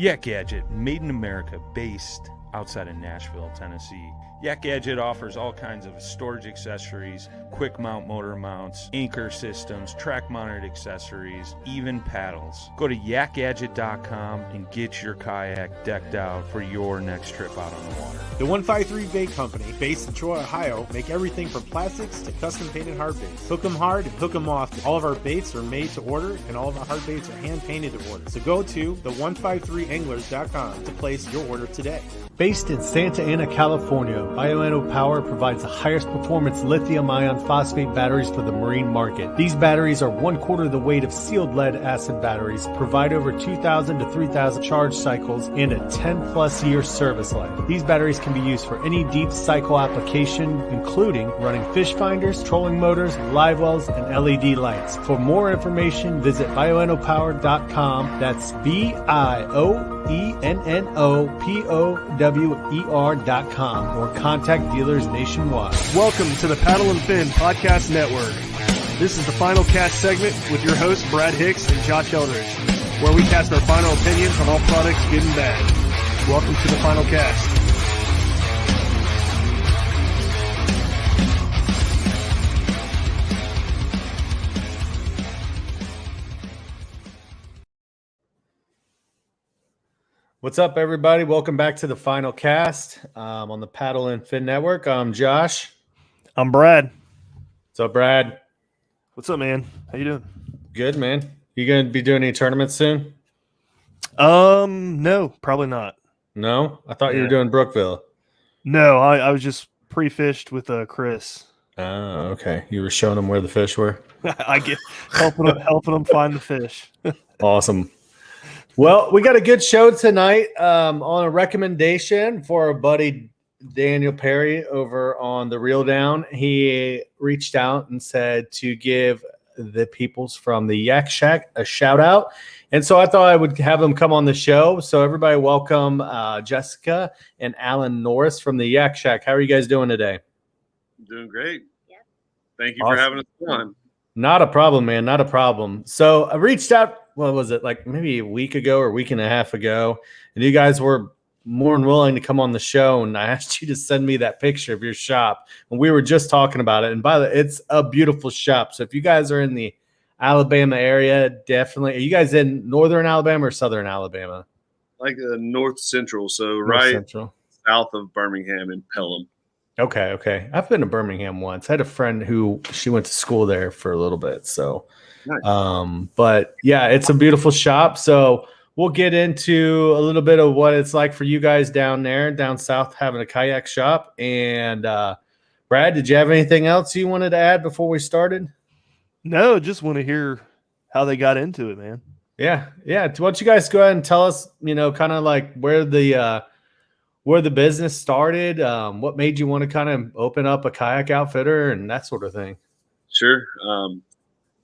Yak Gadget, made in America, based outside of Nashville, Tennessee. Yak Gadget offers all kinds of storage accessories, quick mount motor mounts, anchor systems, track mounted accessories, even paddles. Go to yakgadget.com and get your kayak decked out for your next trip out on the water. The 153 Bait Company, based in Troy, Ohio, make everything from plastics to custom painted hard baits. Hook 'em hard and hook 'em often. All of our baits are made to order and all of our hard baits are hand painted to order. So go to the153anglers.com to place your order today. Based in Santa Ana, California, Bioenno Power provides the highest performance lithium-ion phosphate batteries for the marine market. These batteries are 1/4 the weight of sealed lead acid batteries, provide over 2,000 to 3,000 charge cycles, and a 10-plus year service life. These batteries can be used for any deep cycle application, including running fish finders, trolling motors, live wells, and LED lights. For more information, visit bioennopower.com. That's BIOENNOPOWER.com or contact dealers nationwide. Welcome to the Paddle and Fin Podcast Network. This is the final cast segment with your hosts Brad Hicks and Josh Eldridge, where we cast our final opinions on all products, good and bad. Welcome to the final cast. What's up, everybody? Welcome back to the final cast on the Paddle and Fin Network. I'm Josh. I'm Brad. What's up, Brad? What's up, man? How you doing? Good, man. You going to be doing any tournaments soon? No, probably not. No? I thought you were doing Brookville. No, I was just pre-fished with Chris. Oh, okay. You were showing them where the fish were? I get helping them find the fish. Awesome. Well, we got a good show tonight on a recommendation for our buddy Daniel Perry over on the Reel Down. He reached out and said to give the peoples from the Yak Shak a shout out. And so I thought I would have them come on the show. So everybody welcome Jessica and Allen Norris from the Yak Shak. How are you guys doing today? Doing great. Yeah. Thank you for having us on. Not a problem, man. Not a problem. So I reached out, what was it, like maybe a week ago or a week and a half ago, and you guys were more than willing to come on the show, and I asked you to send me that picture of your shop, and we were just talking about it. And by the way, it's a beautiful shop. So if you guys are in the Alabama area, definitely. Are you guys in northern Alabama or southern Alabama? Like north central, so North right Central. South of Birmingham and Pelham. Okay. I've been to Birmingham once. I had a friend who she went to school there for a little bit. So, Nice. But yeah, it's a beautiful shop. So we'll get into a little bit of what it's like for you guys down there, down south, having a kayak shop. And Brad, did you have anything else you wanted to add before we started? No, just want to hear how they got into it, man. Yeah. Why don't you guys go ahead and tell us, kind of like where the business started, what made you want to kind of open up a kayak outfitter and that sort of thing? Sure.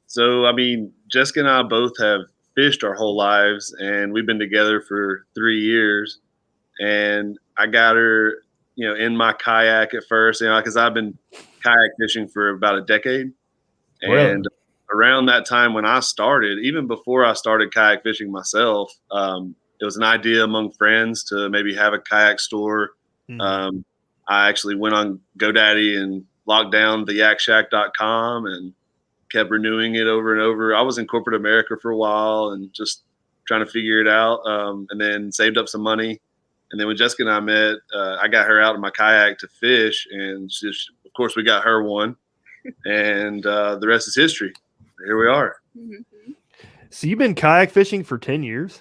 So, I mean, Jessica and I both have fished our whole lives, and we've been together for 3 years. And I got her, in my kayak at first, because I've been kayak fishing for about a decade. Really? And around that time when I started, even before I started kayak fishing myself, it was an idea among friends to maybe have a kayak store. Mm-hmm. I actually went on GoDaddy and locked down the yakshak.com and kept renewing it over and over. I was in corporate America for a while and just trying to figure it out, and then saved up some money. And then when Jessica and I met, I got her out in my kayak to fish, and of course we got her one, and the rest is history. Here we are. Mm-hmm. So you've been kayak fishing for 10 years?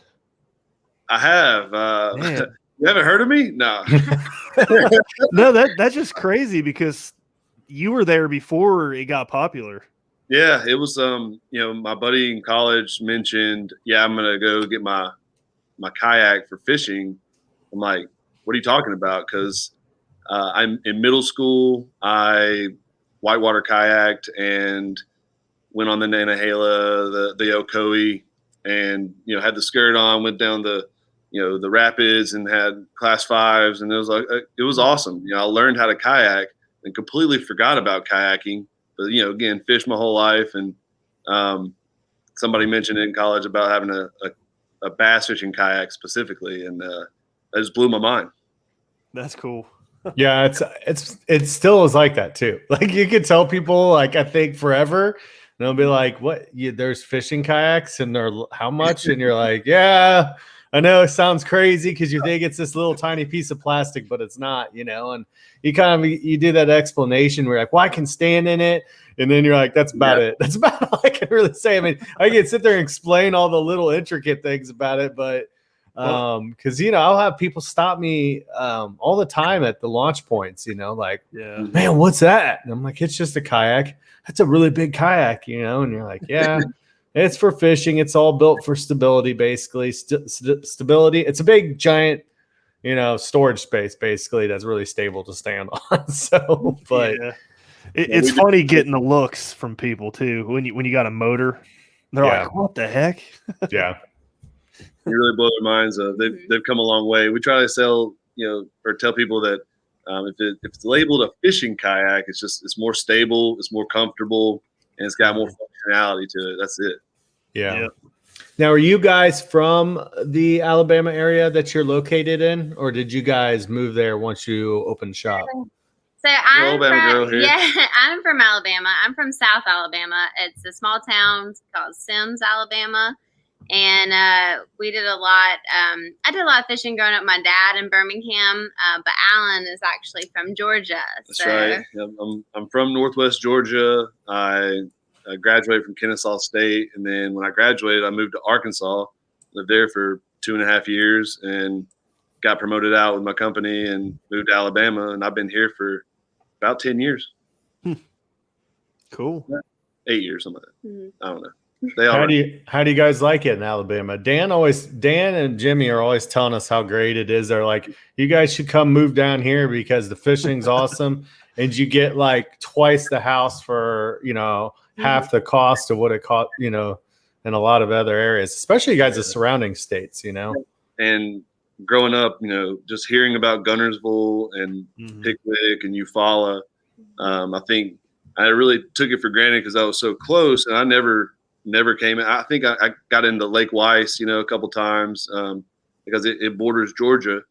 I have. You haven't heard of me? No. No, that's just crazy because you were there before it got popular. Yeah, it was. My buddy in college mentioned, I'm gonna go get my kayak for fishing. I'm like, what are you talking about? Because I'm in middle school. I whitewater kayaked and went on the Nantahala, the Ocoee, and had the skirt on. Went down the rapids and had class 5s, and it was awesome. I learned how to kayak and completely forgot about kayaking. But again, fished my whole life, and somebody mentioned it in college about having a a bass fishing kayak specifically, and that just blew my mind. That's cool. Yeah, it still is like that too. Like you could tell people, like I think forever, and they'll be like, "What? There's fishing kayaks, and they're how much?" And you're like, "Yeah, I know it sounds crazy because you think it's this little tiny piece of plastic, but it's not, you know." And you you do that explanation where you're like, "Well, I can stand in it," and then you're like, "That's about it. That's about all I can really say." I mean, I can sit there and explain all the little intricate things about it, but. Because I'll have people stop me all the time at the launch points, like, man, what's that? And I'm like, it's just a kayak. That's a really big kayak, and you're like, yeah, it's for fishing. It's all built for stability, basically. Stability. It's a big, giant, storage space, basically, that's really stable to stand on. So, but it's funny getting the looks from people too when you got a motor. They're like, what the heck? Yeah. You really blow their minds. They've come a long way. We try to sell, or tell people that if it's labeled a fishing kayak, it's more stable, it's more comfortable, and it's got more functionality to it. That's it. Yeah. Now, are you guys from the Alabama area that you're located in, or did you guys move there once you opened shop? So I'm from Alabama. I'm from South Alabama. It's a small town called Sims, Alabama. And we did a lot. I did a lot of fishing growing up. My dad in Birmingham, but Allen is actually from Georgia. That's right. I'm from Northwest Georgia. I graduated from Kennesaw State, and then when I graduated, I moved to Arkansas. Lived there for 2.5 years, and got promoted out with my company, and moved to Alabama. And I've been here for about 10 years. Cool. 8 years, something like that. Mm-hmm. I don't know. How do you guys like it in Alabama? Dan and Jimmy are always telling us how great it is. They're like, you guys should come move down here because the fishing's awesome, and you get like twice the house for half the cost of what it cost in a lot of other areas, especially you guys the surrounding states. And growing up, just hearing about Gunnersville and Pickwick and Eufaula, I think I really took it for granted because I was so close, and I never came in. I think I got into Lake Weiss, a couple times because it borders Georgia,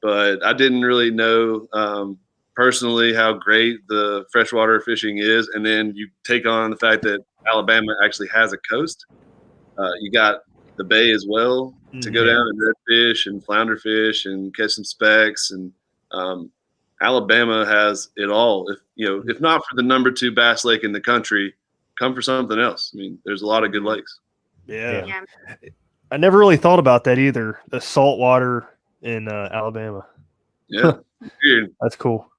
but I didn't really know personally how great the freshwater fishing is. And then you take on the fact that Alabama actually has a coast. You got the bay as well to go down and redfish and flounder fish and catch some specks. And Alabama has it all. If not for the number 2 bass lake in the country, come for something else. I mean, there's a lot of good lakes. Yeah. I never really thought about that either. The salt water in Alabama. Yeah. That's cool.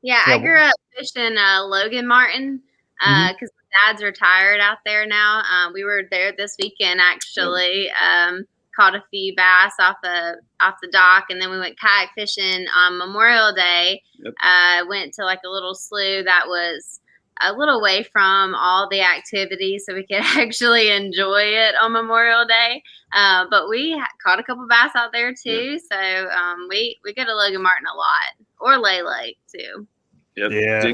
Yeah, I grew up fishing Logan Martin because my dad's retired out there now. We were there this weekend actually. Caught a few bass off the dock, and then we went kayak fishing on Memorial Day. Went to like a little slough that was a little away from all the activities so we could actually enjoy it on Memorial Day. But we caught a couple bass out there too. So we go to Logan Martin a lot, or Lay Lake too. Yeah.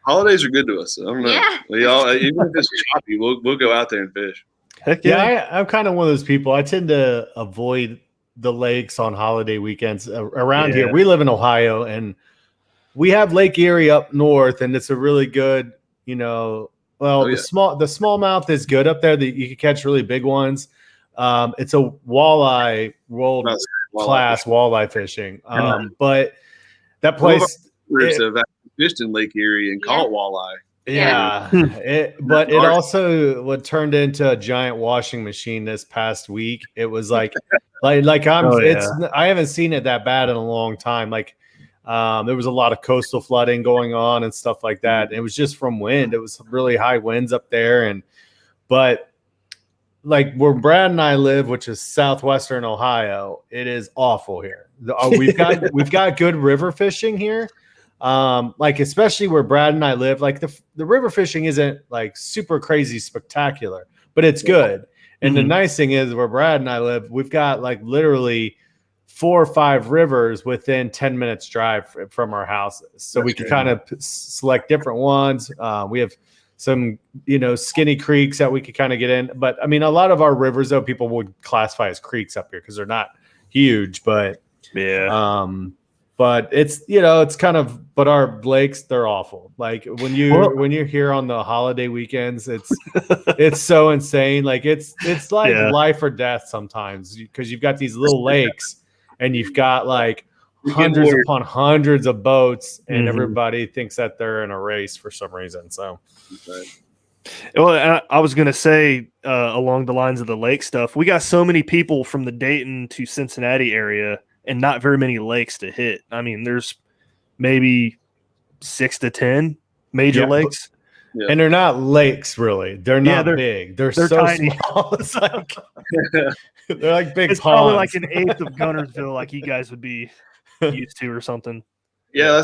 Holidays are good to us. I don't know. Yeah. We all, even if it's choppy, we'll go out there and fish. Heck yeah. I'm kind of one of those people. I tend to avoid the lakes on holiday weekends around here. We live in Ohio, and we have Lake Erie up north, and it's a really good, the smallmouth is good up there. That you can catch really big ones. It's a walleye world class walleye fishing. But that place have fished in Lake Erie and caught walleye. Yeah, but it also turned into a giant washing machine this past week. It was I haven't seen it that bad in a long time. Like there was a lot of coastal flooding going on and stuff like that. It was just from wind. It was really high winds up there, but like where Brad and I live, which is southwestern Ohio, it is awful here. We've got good river fishing here. Especially where Brad and I live, like the river fishing isn't like super crazy spectacular, but it's good. And the nice thing is where Brad and I live, we've got like literally 4 or 5 rivers within 10 minutes drive from our houses. So we can kind of select different ones. We have some, skinny creeks that we could kind of get in. But I mean, a lot of our rivers, though, people would classify as creeks up here because they're not huge, but but it's, it's kind of, but our lakes, they're awful. Like when you're here on the holiday weekends, it's so insane. Like it's like life or death sometimes, because you've got these little lakes and you've got like hundreds upon hundreds of boats, and everybody thinks that they're in a race for some reason. So, well, I was going to say along the lines of the lake stuff, we got so many people from the Dayton to Cincinnati area and not very many lakes to hit. I mean, there's maybe 6 to 10 major lakes. Yeah. And they're not lakes, really. They're not big. They're so tiny. Small. It's like they're like big ponds. Probably like an eighth of Gunnersville, like you guys would be used to or something. Yeah,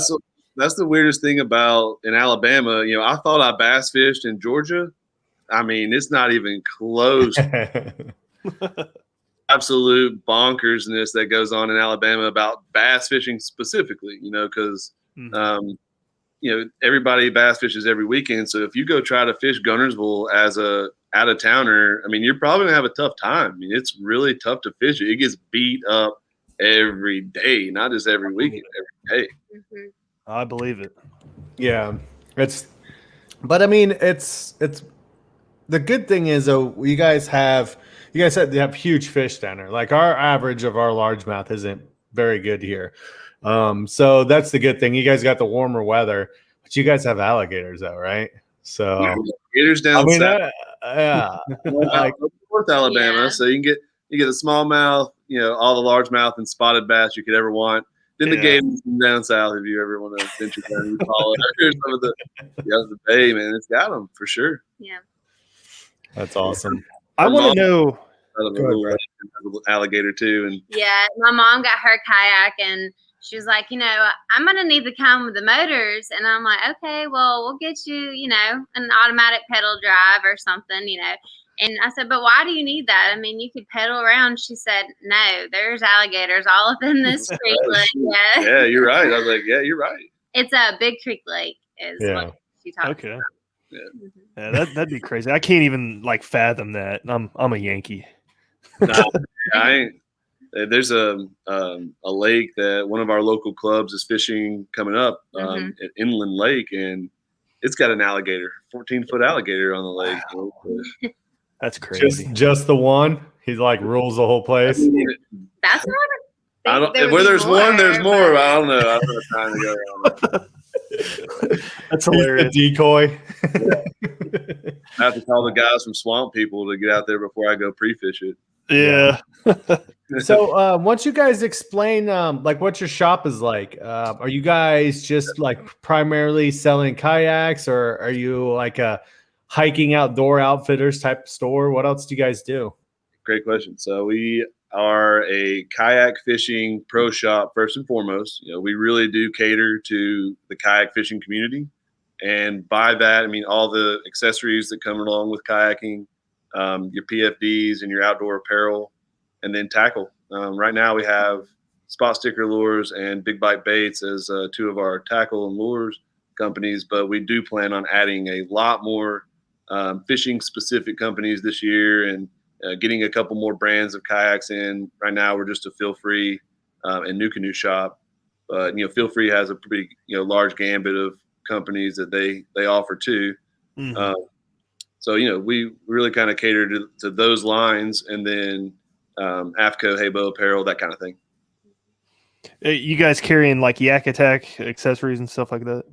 that's the weirdest thing about in Alabama. I thought I bass fished in Georgia. I mean, it's not even close. Absolute bonkersness that goes on in Alabama about bass fishing specifically, because everybody bass fishes every weekend. So if you go try to fish Gunnersville as a out of towner, I mean, you're probably gonna have a tough time. I mean, it's really tough to fish it. It gets beat up every day, not just every weekend, every day. I believe it. Yeah, but I mean, it's the good thing is, though, you guys said they have huge fish down there. Like our average of our largemouth isn't very good here. So that's the good thing. You guys got the warmer weather, but you guys have alligators though, right? So alligators down south. Like North Alabama. So you get the smallmouth, all the largemouth and spotted bass you could ever want. Then the gators down south, if you ever want to venture down and follow some of the bay, man. It's got them for sure. Yeah. That's awesome. I want to know. Alligator too, and my mom got her kayak, and she was like, I'm gonna need to come with the motors, and I'm like, okay, well, we'll get you, an automatic pedal drive or something, And I said, but why do you need that? I mean, you could pedal around. She said, no, there's alligators all up in this creek lake. Yeah, you're right. I was like, yeah, you're right. It's a Big Creek Lake is what she talked about. Yeah, that'd be crazy. I can't even fathom that. I'm a Yankee. No, I ain't. There's a lake that one of our local clubs is fishing coming up at Inland Lake, and it's got an alligator, 14-foot alligator on the lake. Wow. That's crazy. Just the one? He rules the whole place. That's not where there's one, there's more. I don't know. I don't have time to go around. That's hilarious. Decoy. I have to call the guys from Swamp People to get out there before I go pre-fish it. Yeah. So once you guys explain what your shop is like, are you guys just primarily selling kayaks, or are you like a hiking outdoor outfitters type store? What else do you guys do? Great question. So we are a kayak fishing pro shop first and foremost. We really do cater to the kayak fishing community, and by that I mean all the accessories that come along with kayaking, your PFDs and your outdoor apparel, and then tackle. Right now we have Spot Sticker Lures and Big Bite Baits as two of our tackle and lures companies, but we do plan on adding a lot more fishing specific companies this year, and getting a couple more brands of kayaks in. Right now we're just a Feel Free and New Canoe shop, but Feel Free has a pretty large gambit of companies that they offer too. So we really kind of cater to those lines, and then AFCO, Haybo apparel, that kind of thing. You guys carrying Yak Attack accessories and stuff like that?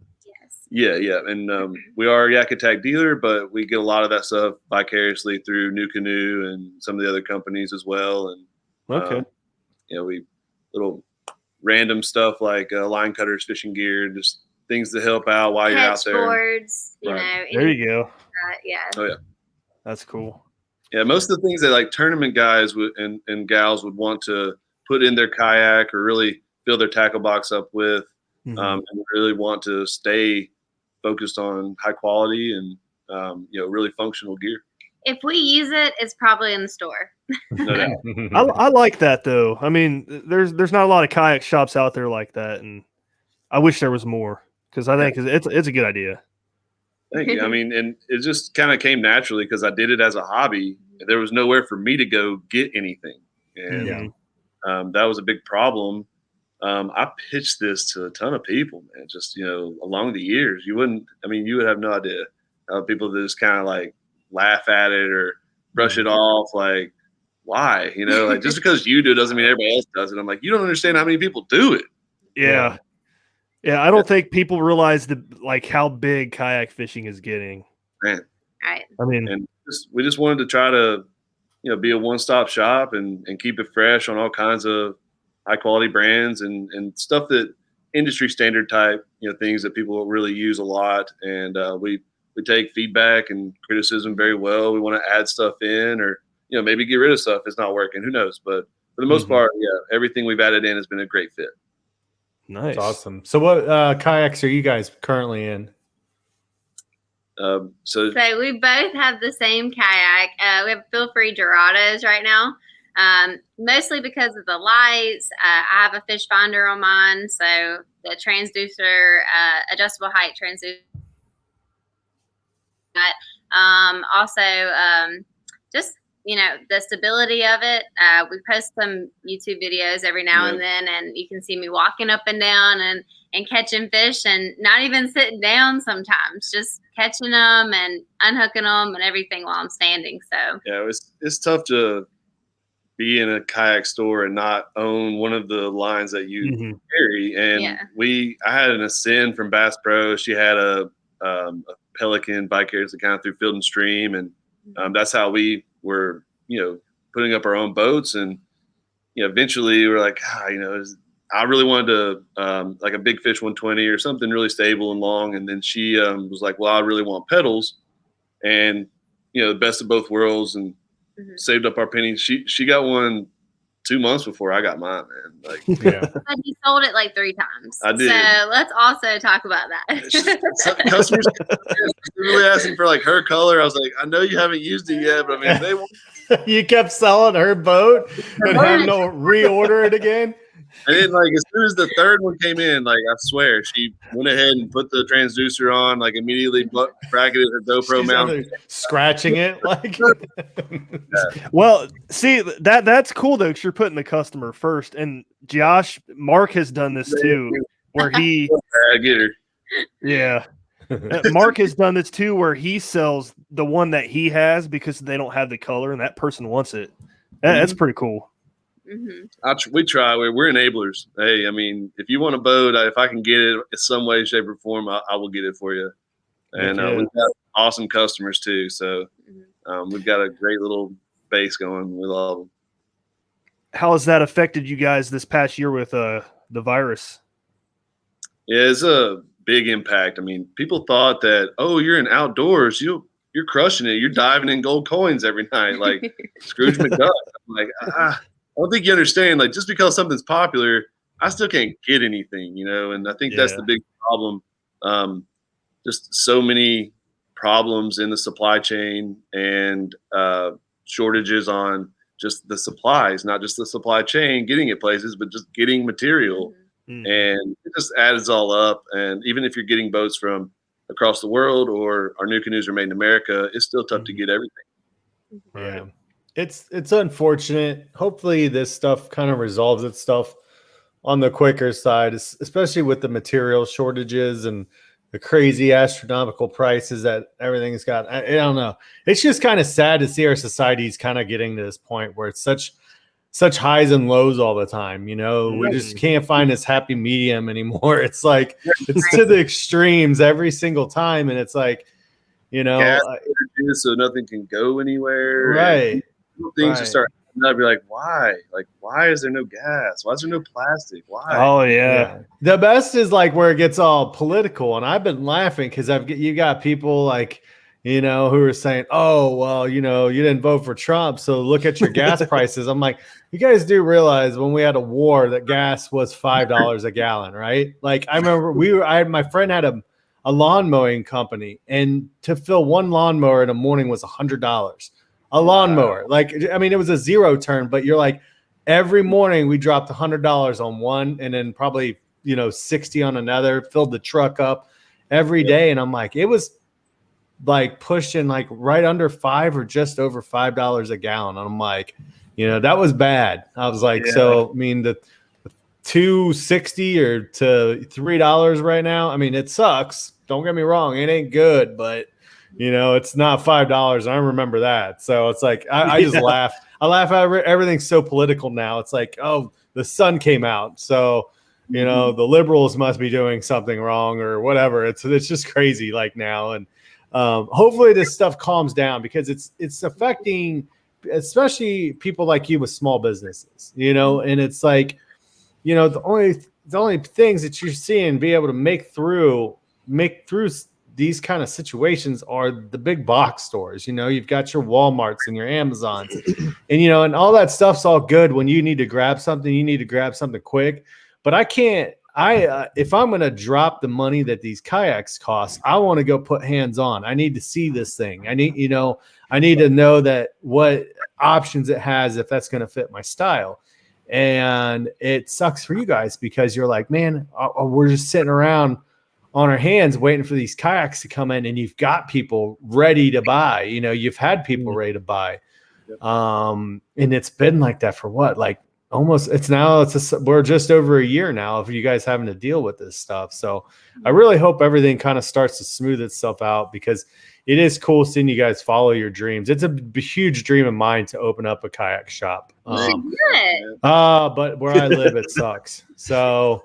Yeah, and we are a Yak Attack dealer, but we get a lot of that stuff vicariously through New Canoe and some of the other companies as well. And we little random stuff like line cutters, fishing gear, just things to help out while you're out there. Boards, there you go. Oh yeah, that's cool. Yeah, most of the things that tournament guys and gals would want to put in their kayak or really fill their tackle box up with, and really want to stay focused on high quality and really functional gear. If we use it, it's probably in the store. No doubt. I like that though. I mean, there's not a lot of kayak shops out there like that, and I wish there was more, because I think it's a good idea. Thank you. I mean, and it just kind of came naturally because I did it as a hobby. There was nowhere for me to go get anything. And that was a big problem. I pitched this to a ton of people, man, just, along the years. You would have no idea. People that just kind of like laugh at it or brush it off. Like, why? Like just because you do doesn't mean everybody else does it. I'm like, you don't understand how many people do it. Yeah. Yeah, I don't think people realize how big kayak fishing is getting. Man. Right. I mean, and we just wanted to try to, be a one-stop shop and keep it fresh on all kinds of high-quality brands and stuff that industry standard type, things that people really use a lot. And we take feedback and criticism very well. We want to add stuff in or, maybe get rid of stuff if it's not working. Who knows? But for the most part, everything we've added in has been a great fit. Nice. That's awesome. So what kayaks are you guys currently in? So we both have the same kayak. We have Feel Free Dorados right now, mostly because of the lights. I have a fish finder on mine, so the transducer, adjustable height transducer. Also, just the stability of it. We post some YouTube videos every now and then, and you can see me walking up and down and catching fish and not even sitting down sometimes, just catching them and unhooking them and everything while I'm standing. So yeah, it's tough to be in a kayak store and not own one of the lines that you carry. And I had an Ascend from Bass Pro. She had a Pelican bike carriers that kind of through Field and Stream, and that's how we were, putting up our own boats. And eventually we're like, I really wanted to like a Big Fish 120 or something really stable and long. And then she was like, well, I really want pedals, and the best of both worlds, and saved up our pennies. She got one 2 months before I got mine, man. Like, but he sold it like 3 times. I did. So let's also talk about that. Customers really asking for like her color. I was like, I know you haven't used it yet, but I mean, they want. You kept selling her boat and having to reorder it again. And then, like, as soon as the third one came in, like, I swear, she went ahead and put the transducer on, like, immediately bracketed her GoPro mount. Scratching it, like. Well, see, that's cool, though, because you're putting the customer first. And Mark has done this, too, where he. I get her. Yeah. Mark has done this, too, where he sells the one that he has because they don't have the color, and that person wants it. That's pretty cool. We try. We're enablers. Hey, I mean, if you want a boat, if I can get it in some way, shape, or form, I will get it for you. And we've got awesome customers too. So we've got a great little base going. We love them. How has that affected you guys this past year with the virus? Yeah, it's a big impact. I mean, people thought that, oh, you're in outdoors, you're crushing it. You're diving in gold coins every night, like Scrooge McDuck. I'm like, I don't think you understand, like, just because something's popular, I still can't get anything, and I think that's the big problem. Just so many problems in the supply chain and shortages on just the supplies, not just the supply chain, getting it places, but just getting material. And it just adds all up. And even if you're getting boats from across the world or our new canoes are made in America, it's still tough to get everything. Yeah. It's unfortunate. Hopefully this stuff kind of resolves itself on the quicker side, especially with the material shortages and the crazy astronomical prices that everything's got. I don't know. It's just kind of sad to see our society's kind of getting to this point where it's such highs and lows all the time. We just can't find this happy medium anymore. It's like it's to the extremes every single time, and it's like, so nothing can go anywhere. Right. Things just start. I'd be like, why? Like, why is there no gas? Why is there no plastic? Why? Oh yeah. The best is like where it gets all political, and I've been laughing because you got people like, who are saying, oh well, you didn't vote for Trump, so look at your gas prices. I'm like, you guys do realize when we had a war that gas was $5 a gallon, right? Like I remember my friend had a lawn mowing company, and to fill one lawnmower in the morning was $100. A lawnmower. Like, I mean, it was a zero turn, but you're like, every morning we dropped $100 on one and then probably, 60 on another, filled the truck up every day. And I'm like, it was like pushing like right under $5 or just over $5 a gallon. And I'm like, that was bad. I was like, so I mean the $2.60 or to $3 right now. I mean, it sucks. Don't get me wrong, it ain't good, but it's not $5. I remember that. So it's like I just laugh. I laugh at everything's so political now. It's like, oh, the sun came out, so the liberals must be doing something wrong or whatever. It's just crazy like now, and hopefully this stuff calms down because it's affecting especially people like you with small businesses, and it's like, the only things that you're seeing be able to make through these kind of situations are the big box stores. You've got your Walmarts and your Amazons, and and all that stuff's all good when you need to grab something quick. But if I'm going to drop the money that these kayaks cost, I want to go put hands on. I need to see this thing. I need to know that what options it has, if that's going to fit my style. And it sucks for you guys because you're like, man, we're just sitting around on our hands waiting for these kayaks to come in, and you've got people ready to buy. You've had people ready to buy. And it's been like that for what? Like almost we're just over a year now of you guys having to deal with this stuff. So I really hope everything kind of starts to smooth itself out because it is cool seeing you guys follow your dreams. It's a huge dream of mine to open up a kayak shop. But where I live, it sucks. So,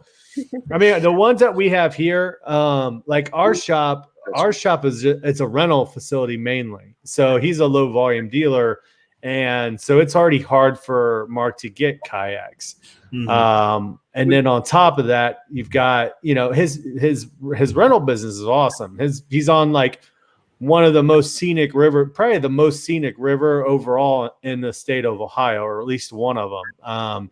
I mean, the ones that we have here, like our shop it's a rental facility mainly. So he's a low volume dealer. And so it's already hard for Mark to get kayaks. And then on top of that, you've got, his rental business is awesome. He's on like one of the most scenic probably the most scenic river overall in the state of Ohio, or at least one of them.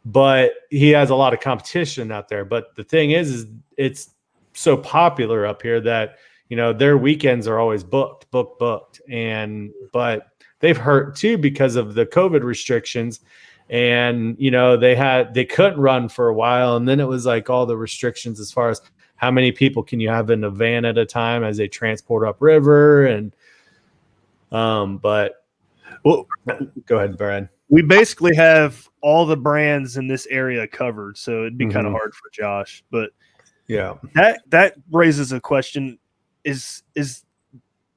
But he has a lot of competition out there. But the thing is it's so popular up here that, their weekends are always booked. But they've hurt too because of the COVID restrictions. And, they couldn't run for a while. And then it was like all the restrictions as far as how many people can you have in a van at a time as they transport upriver. And, but well, go ahead, Brad. We basically have all the brands in this area covered. So it'd be kind of hard for Josh, but yeah, that raises a question. Is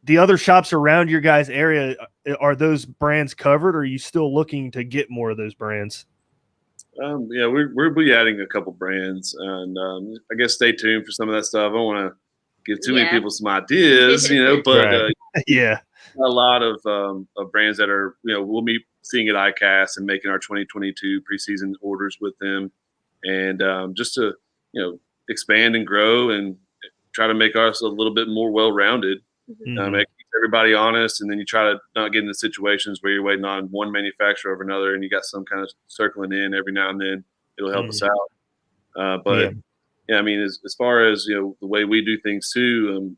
the other shops around your guys' area, are those brands covered, or are you still looking to get more of those brands? Yeah, we'll be adding a couple brands, and I guess stay tuned for some of that stuff. I don't want to give too many people some ideas, but yeah, a lot of brands that are, we'll be seeing at ICAST and making our 2022 preseason orders with them, and just to, expand and grow and try to make us a little bit more well-rounded. Make everybody honest, and then you try to not get into situations where you're waiting on one manufacturer over another, and you got some kind of circling in every now and then. It'll help us out. I mean, as far as the way we do things too,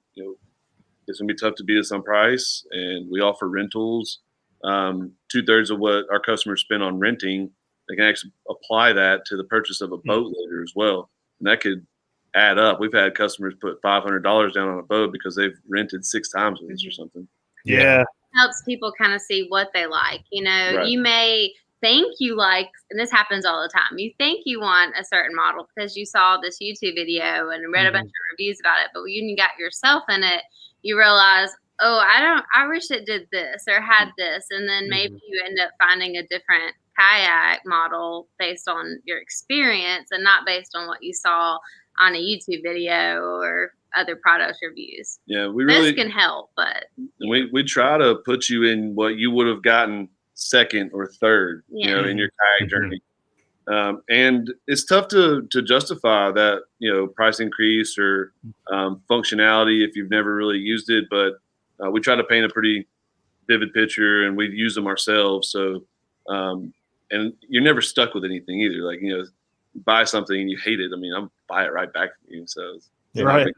it's gonna be tough to beat us on price, and we offer rentals. 2/3 of what our customers spend on renting, they can actually apply that to the purchase of a boat later as well, and that could add up. We've had customers put $500 down on a boat because they've rented 6 times with us or something. Yeah. Helps people kind of see what they like. Right. You may think you like, and this happens all the time, you think you want a certain model because you saw this YouTube video and read a bunch of reviews about it, but when you got yourself in it, you realize, oh, I wish it did this or had this. And then maybe you end up finding a different kayak model based on your experience and not based on what you saw on a YouTube video or other product reviews. Yeah, this can help, but we try to put you in what you would have gotten second or third, in your kayak journey. And it's tough to justify that, price increase or functionality if you've never really used it. But we try to paint a pretty vivid picture, and we've used them ourselves. So, and you're never stuck with anything either. Like, buy something and you hate it. I mean, I'll buy it right back from you. So, right.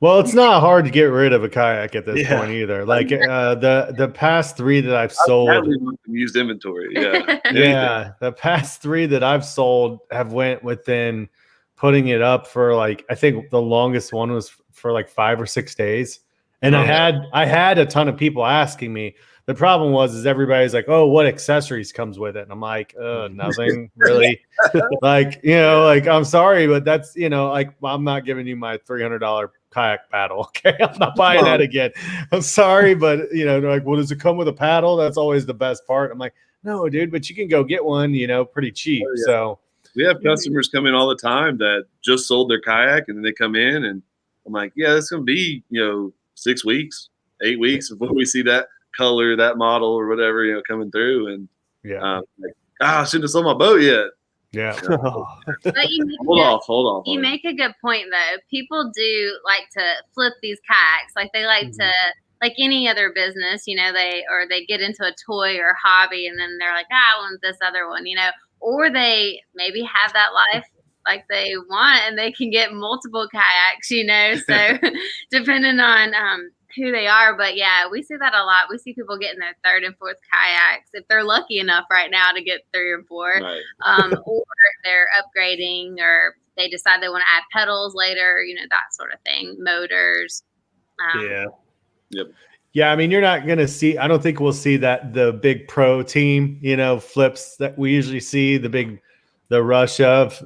Well, it's not hard to get rid of a kayak at this point either. Like the past 3 that I've sold, used inventory. Yeah, the past 3 that I've sold have went within putting it up for like, I think the longest one was for like 5 or 6 days. And I had a ton of people asking me. The problem was everybody's like, "Oh, what accessories comes with it?" And I'm like, nothing really. Like, like, I'm sorry, but that's, like, I'm not giving you my $300 kayak paddle. Okay. I'm not buying that again. I'm sorry, but they're like, well, does it come with a paddle? That's always the best part. I'm like, no, dude, but you can go get one, pretty cheap. Oh, yeah. So we have customers come in all the time that just sold their kayak, and then they come in and I'm like, yeah, it's going to be, 6 weeks, 8 weeks before we see that color, that model or whatever, coming through. And I shouldn't have sold my boat yet. Yeah. But Hold off. You make a good point though. People do like to flip these kayaks. Like they like to, like any other business, they get into a toy or hobby and then they're like, I want this other one, or they maybe have that life like they want and they can get multiple kayaks, so depending on who they are. But yeah, we see that a lot. We see people getting their third and fourth kayaks if they're lucky enough right now to get 3 or 4, right. Or they're upgrading, or they decide they want to add pedals later, that sort of thing, motors. Yeah, I mean, you're not going to see, I don't think we'll see that the big pro team, flips that we usually see, the rush of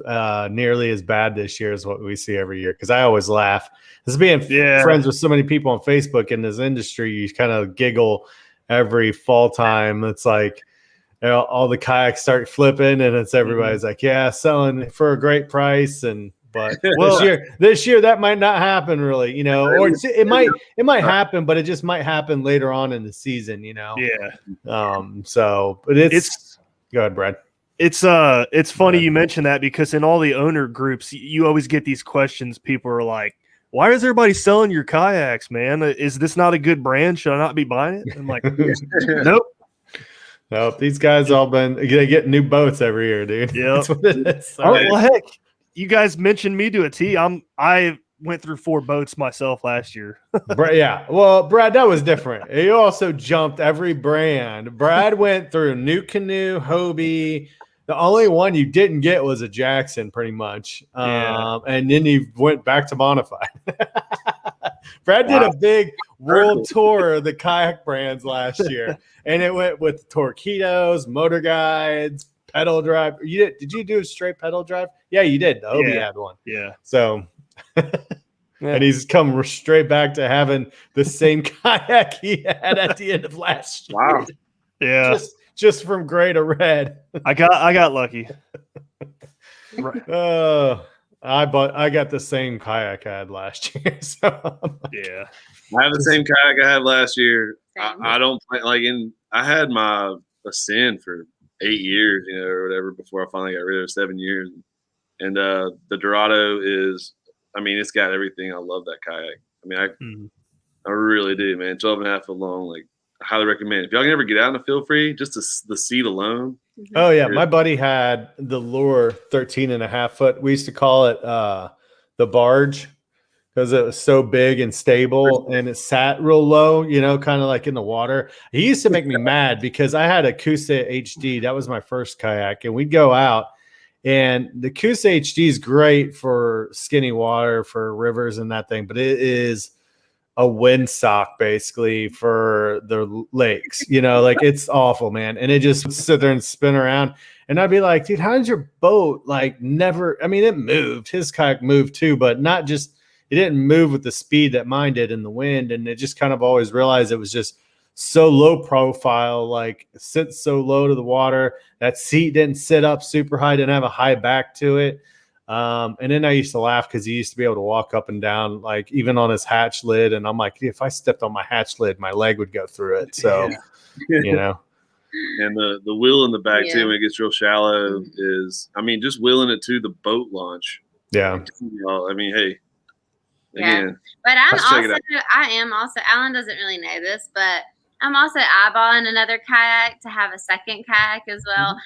nearly as bad this year as what we see every year. Because I always laugh. This being friends with so many people on Facebook in this industry, you kind of giggle every fall time. It's like all the kayaks start flipping, and it's everybody's like, yeah, selling for a great price. But this year that might not happen really, or it might happen, but it just might happen later on in the season, So, but it's go ahead, Brad. It's funny you mentioned that, because in all the owner groups, you always get these questions. People are like, why is everybody selling your kayaks, man? Is this not a good brand? Should I not be buying it? I'm like, nope. These guys they get new boats every year, dude. Yeah. Well, heck, you guys mentioned me to a T. I went through 4 boats myself last year. Yeah. Well, Brad, that was different. You also jumped every brand. Brad went through New Canoe, Hobie. The only one you didn't get was a Jackson, pretty much. And then he went back to Bonafide. Brad did a big world tour of the kayak brands last year, and it went with Torpedoes, Motor Guides, pedal drive. Did you do a straight pedal drive? Yeah, you did. The Hobie had one. Yeah. So, and he's come straight back to having the same kayak he had at the end of last year. Wow. Yeah. Just from gray to red. I got lucky. I got the same kayak I had last year. So yeah. I have the same kayak I had last year. I don't play I had my Ascend for 8 years, or whatever, before I finally got rid of it, 7 years. And the Dorado is, it's got everything. I love that kayak. I really do, man. 12.5 foot long. Like, I highly recommend. If y'all can ever get out in a feel free, just the seat alone. Oh yeah, my buddy had the Lure 13.5 foot. We used to call it the barge, because it was so big and stable, and it sat real low, kind of like in the water. He used to make me mad because I had a Kusa HD. That was my first kayak, and we'd go out, and the Kusa HD is great for skinny water, for rivers and that thing, but it is a windsock basically for the lakes, like it's awful, man. And it just sit there and spin around. And I'd be like, dude, how did your boat never, it moved. His kayak moved too, but not just, it didn't move with the speed that mine did in the wind. And it just kind of always realized it was just so low profile, like sits so low to the water. That seat didn't sit up super high, didn't have a high back to it. And then I used to laugh because he used to be able to walk up and down, like even on his hatch lid. And I'm like, if I stepped on my hatch lid, my leg would go through it. So, And the wheel in the back too, when it gets real shallow, is, just wheeling it to the boat launch. Yeah. Hey. Again, but I am also, Allen doesn't really know this, but I'm also eyeballing another kayak to have a second kayak as well. And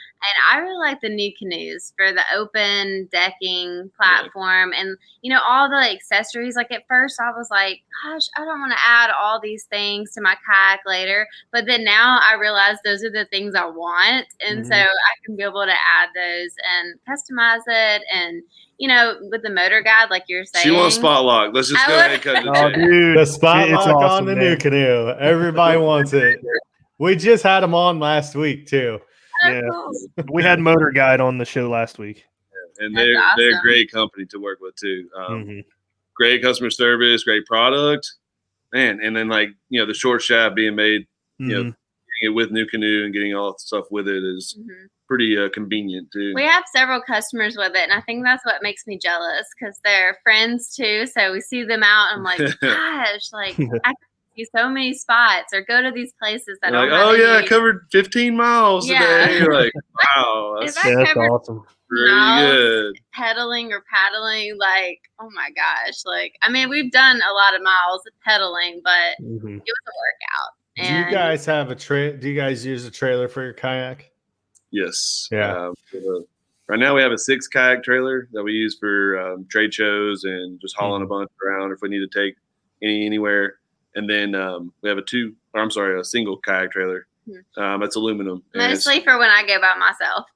I really like the New Canoes for the open decking platform and, all the accessories. Like at first I was like, gosh, I don't want to add all these things to my kayak later. But then now I realize those are the things I want. And so I can be able to add those and customize it and, with the motor guide, like you're saying. She wants spot lock. Let's just go ahead and cut it. Oh, dude. The spot It's lock awesome, on the man. new canoe. Everybody wants it. We just had them on last week too. Yeah. We had Motor Guide on the show last week. And That's they're a awesome. great company to work with too. Mhm. Great customer service, great product, man. And then the short shaft being made, getting it with new canoe and getting all the stuff with it is pretty convenient too. We have several customers with it, and I think that's what makes me jealous because they're friends too. So we see them out, and I'm like, gosh, like I can see so many spots or go to these places that Like, don't have I any- covered 15 miles today. You're like, wow, If that's I That's covered awesome. pretty miles good. pedaling or paddling, like, oh my gosh, like, I mean, we've done a lot of miles of pedaling, but it was a workout. Do you guys have do you guys use a trailer for your kayak? Yes. Yeah. Right now we have a 6 kayak trailer that we use for trade shows and just hauling a bunch around if we need to take anywhere. And then we have a single kayak trailer. That's aluminum. And mostly for when I go by myself.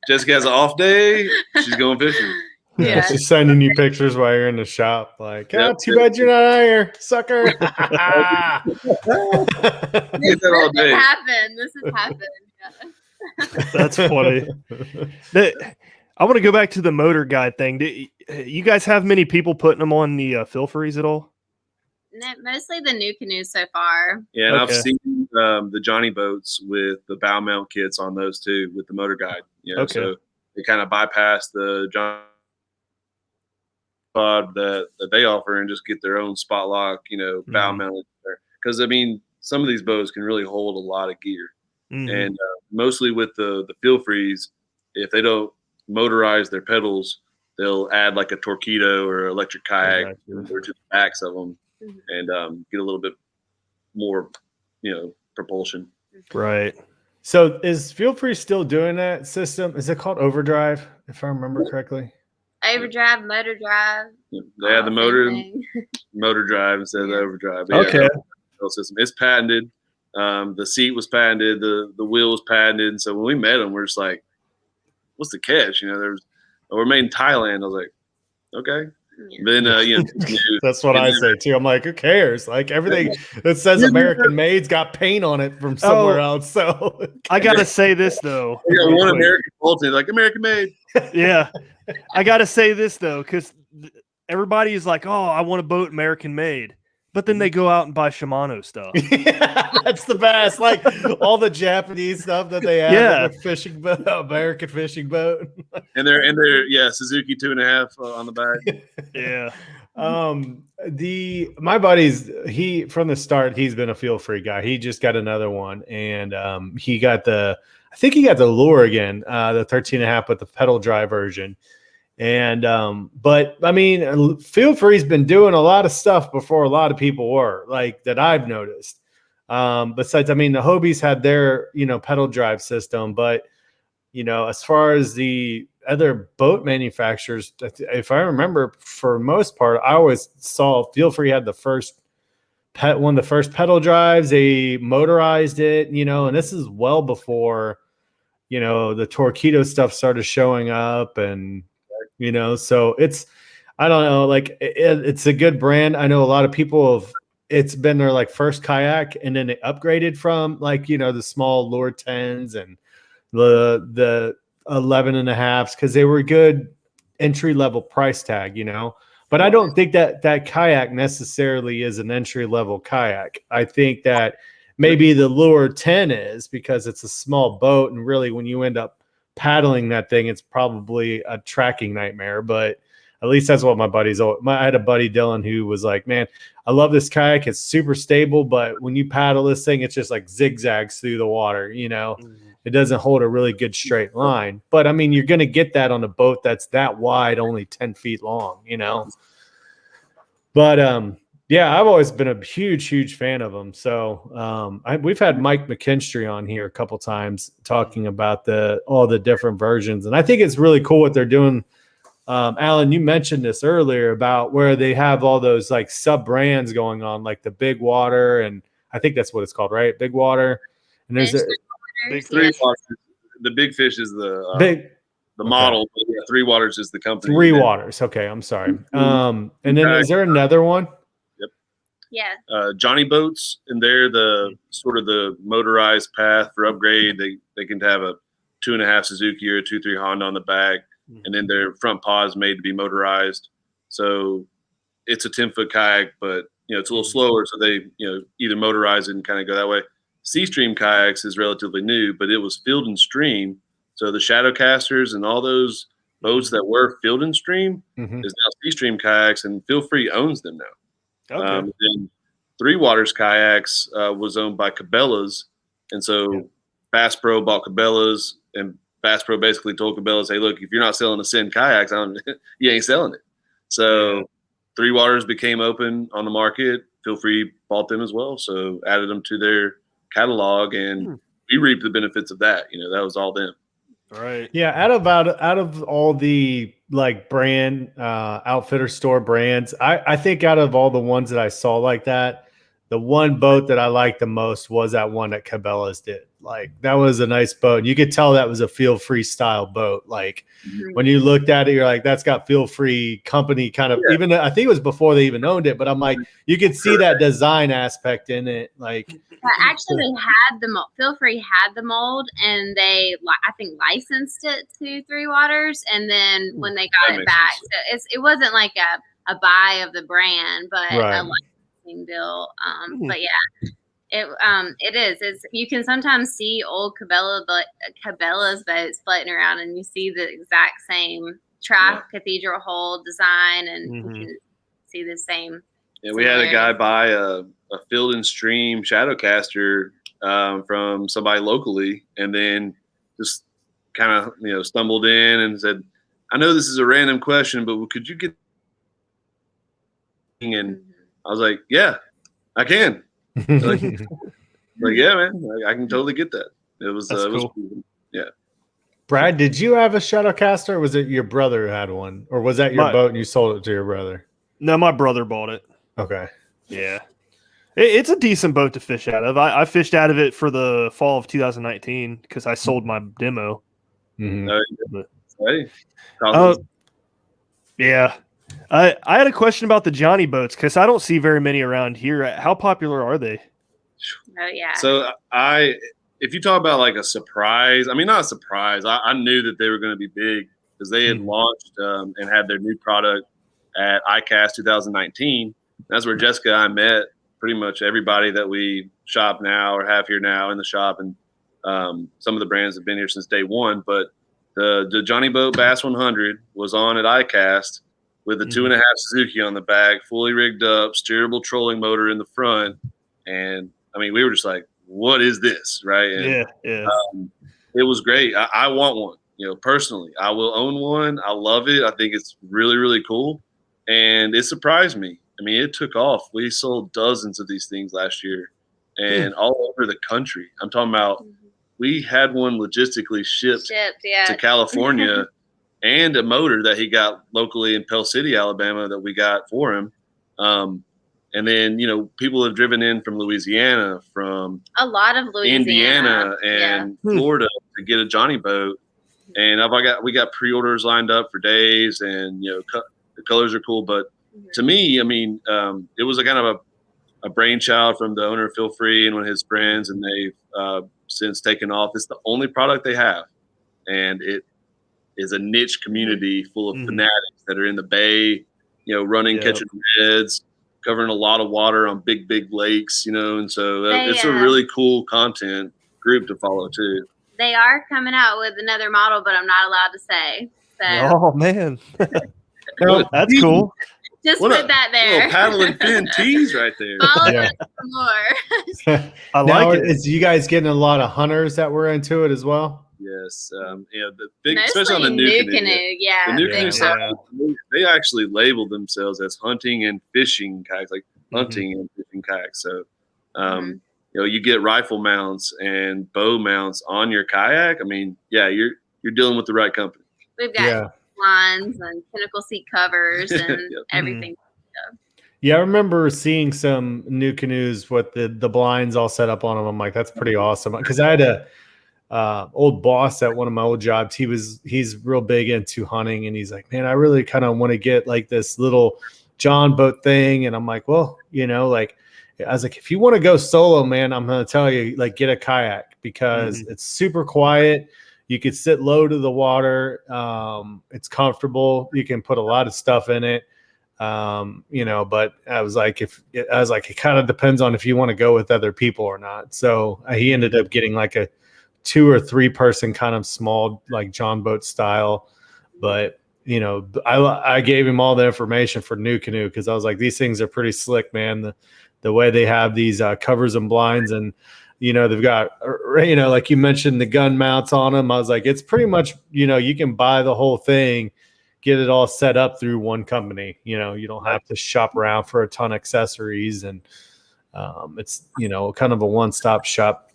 Jessica has an off day. She's going fishing. Yeah. She's sending you pictures while you're in the shop. Like, Yep. too bad you're not out here, sucker. Get that all day. This has happened. Yeah. That's funny. I want to go back to the Motor Guide thing. Do you guys have many people putting them on the fill freeze at all? Mostly the new canoes so far. Yeah, and Okay. I've seen the Johnny boats with the bow mount kits on those too with the Motor Guide. Okay. So they kind of bypass the Johnny pod that they offer and just get their own spot lock, bow mounted there. Because I mean, some of these boats can really hold a lot of gear, and mostly with the feel freeze, if they don't motorize their pedals, they'll add like a Torpedo or electric kayak or to the backs of them. And get a little bit more, propulsion. Right. So is Feel Free still doing that system? Is it called Overdrive, if I remember correctly? Overdrive, motor drive. They have the motor drive instead of the overdrive. But Okay. the system. It's patented. The seat was patented. The wheel was patented. And so when we met them, we're just like, what's the catch? We're made in Thailand. I was like, okay. Then That's what I say too. I'm like, who cares? Like everything that says American made's got paint on it from somewhere else. So I gotta say this though. we got one American Fulton, like American made. Yeah. I gotta say this though, because everybody is like, oh, I want a boat American made. But then they go out and buy Shimano stuff. Yeah, that's the best. Like all the Japanese stuff that they have, Yeah. in their fishing boat, American fishing boat. And they're Suzuki 2.5 on the back. Yeah. My buddy's from the start, he's been a feel free guy. He just got another one, and he got I think he got the lure again, the 13.5 with the pedal drive version. And but I mean, Feel Free's been doing a lot of stuff before a lot of people were, like, that I've noticed. Besides, I mean, the Hobies had their pedal drive system, but as far as the other boat manufacturers, if I remember, for most part, I always saw Feel Free had one of the first pedal drives. They motorized it, and this is well before the Torpedo stuff started showing up, and so I don't know, like it's a good brand. I know a lot of people it's been their like first kayak, and then they upgraded from like, the small lure 10s and the 11.5s because they were good entry level price tag, but I don't think that kayak necessarily is an entry level kayak. I think that maybe the lure 10 is, because it's a small boat, and really when you end up paddling that thing, it's probably a tracking nightmare. But at least that's what I had a buddy, Dylan, who was like, man, I love this kayak. It's super stable, but when you paddle this thing, it's just like zigzags through the water. It doesn't hold a really good straight line. But I mean, you're going to get that on a boat that's that wide, only 10 feet long, But yeah, I've always been a huge fan of them. So we've had Mike McKinstry on here a couple times talking about all the different versions, and I think it's really cool what they're doing. Allen, you mentioned this earlier about where they have all those like sub brands going on, like the Big Water, and I think that's what it's called, right? Big Water, and there's Big fish. The big fish is the big. model. But yeah, Three Waters is the company. Three Waters. Okay, I'm sorry. And then is there another one? Yep. Yeah. Johnny Boats, and they're the sort of the motorized path for upgrade. They can have a 2.5 Suzuki or a 2.3 Honda on the back, and then their front paw is made to be motorized. So it's a 10-foot kayak, but it's a little slower. So they either motorize it and kind of go that way. Sea Stream kayaks is relatively new, but it was Field and Stream. So the Shadowcasters and all those boats that were Field and Stream is now Sea Stream kayaks, and Feel Free owns them now. Okay. And Three Waters Kayaks was owned by Cabela's, and so Bass Pro bought Cabela's, and Bass Pro basically told Cabela's, "Hey, look, if you're not selling the Sin kayaks, you ain't selling it." So Three Waters became open on the market. Feel Free bought them as well, so added them to their catalog, and we reaped the benefits of that. That was all them. Right. Yeah. Out of all the like brand outfitter store brands, I think out of all the ones that I saw like that, the one boat that I liked the most was that one that Cabela's did. Like that was a nice boat. And you could tell that was a Feel Free style boat. Like when you looked at it, you're like, that's got Feel Free company kind of, even I think it was before they even owned it, but I'm like, you could see that design aspect in it. Like actually they had the mold. Feel Free had the mold, and they, I think, licensed it to Three Waters. And then when they got it back, so it wasn't like a buy of the brand, but a licensing deal. But yeah. It is. You can sometimes see old Cabela's boats floating around, and you see the exact same cathedral hull design, and you can see the same. Yeah, we had a guy buy a Field and Stream Shadowcaster from somebody locally, and then just kind of stumbled in and said, "I know this is a random question, but could you get?" And I was like, "Yeah, I can." like yeah, man, I can totally get that. It was cool. Yeah. Brad, did you have a Shadowcaster, or was it your brother who had one, or was that your boat and you sold it to your brother? No, my brother bought it. Okay. Yeah, it's a decent boat to fish out of. I fished out of it for the fall of 2019 because I sold my demo. Yeah. I had a question about the Johnny boats because I don't see very many around here. How popular are they? Oh yeah. So if you talk about like a surprise, I mean, not a surprise. I knew that they were going to be big because they had launched and had their new product at ICAST 2019. That's where Jessica and I met pretty much everybody that we shop now or have here now in the shop, and some of the brands have been here since day one. But the Johnny Boat Bass 100 was on at ICAST with a 2.5 Suzuki on the back, fully rigged up, steerable trolling motor in the front. And I mean, we were just like, what is this? Right. And, it was great. I want one, personally. I will own one. I love it. I think it's really, really cool. And it surprised me. I mean, it took off. We sold dozens of these things last year and all over the country. I'm talking about we had one logistically shipped to California and a motor that he got locally in Pell City, Alabama, that we got for him. And then, people have driven in from Louisiana, from a lot of Indiana and Florida to get a Johnny boat. And we got pre-orders lined up for days, and, the colors are cool. But to me, I mean, it was a kind of a brainchild from the owner of Feel Free and one of his friends, and they've since taken off. It's the only product they have. And it is a niche community full of fanatics that are in the bay, running, catching reds, covering a lot of water on big, big lakes, and so it's a really cool content group to follow too. They are coming out with another model, but I'm not allowed to say. So. Oh man, that's cool. Just put that there. Little paddle and fin tease right there. Follow us for more. I like it. Is you guys getting a lot of hunters that were into it as well? Yes, the big, especially on the new canoe. Yeah, the new canoe side, they actually label themselves as hunting and fishing kayaks, like hunting and fishing kayaks. So, you get rifle mounts and bow mounts on your kayak. I mean, you're dealing with the right company. We've got lines and pinnacle seat covers and everything. Yeah, I remember seeing some new canoes with the blinds all set up on them. I'm like, that's pretty awesome. Because I had old boss at one of my old jobs. He's real big into hunting, and he's like, man, I really kind of want to get like this little John boat thing. And I'm like, well, like, I was like, if you want to go solo, man, I'm going to tell you, like, get a kayak because it's super quiet. You could sit low to the water. It's comfortable. You can put a lot of stuff in it. But I was like, it kind of depends on if you want to go with other people or not. So he ended up getting like a 2 or 3 person kind of small, like John boat style. But, I gave him all the information for New Canoe because I was like, these things are pretty slick, man. The way they have these covers and blinds, and they've got like you mentioned, the gun mounts on them. I was like, it's pretty much you can buy the whole thing, get it all set up through one company. You don't have to shop around for a ton of accessories, and it's kind of a one-stop shop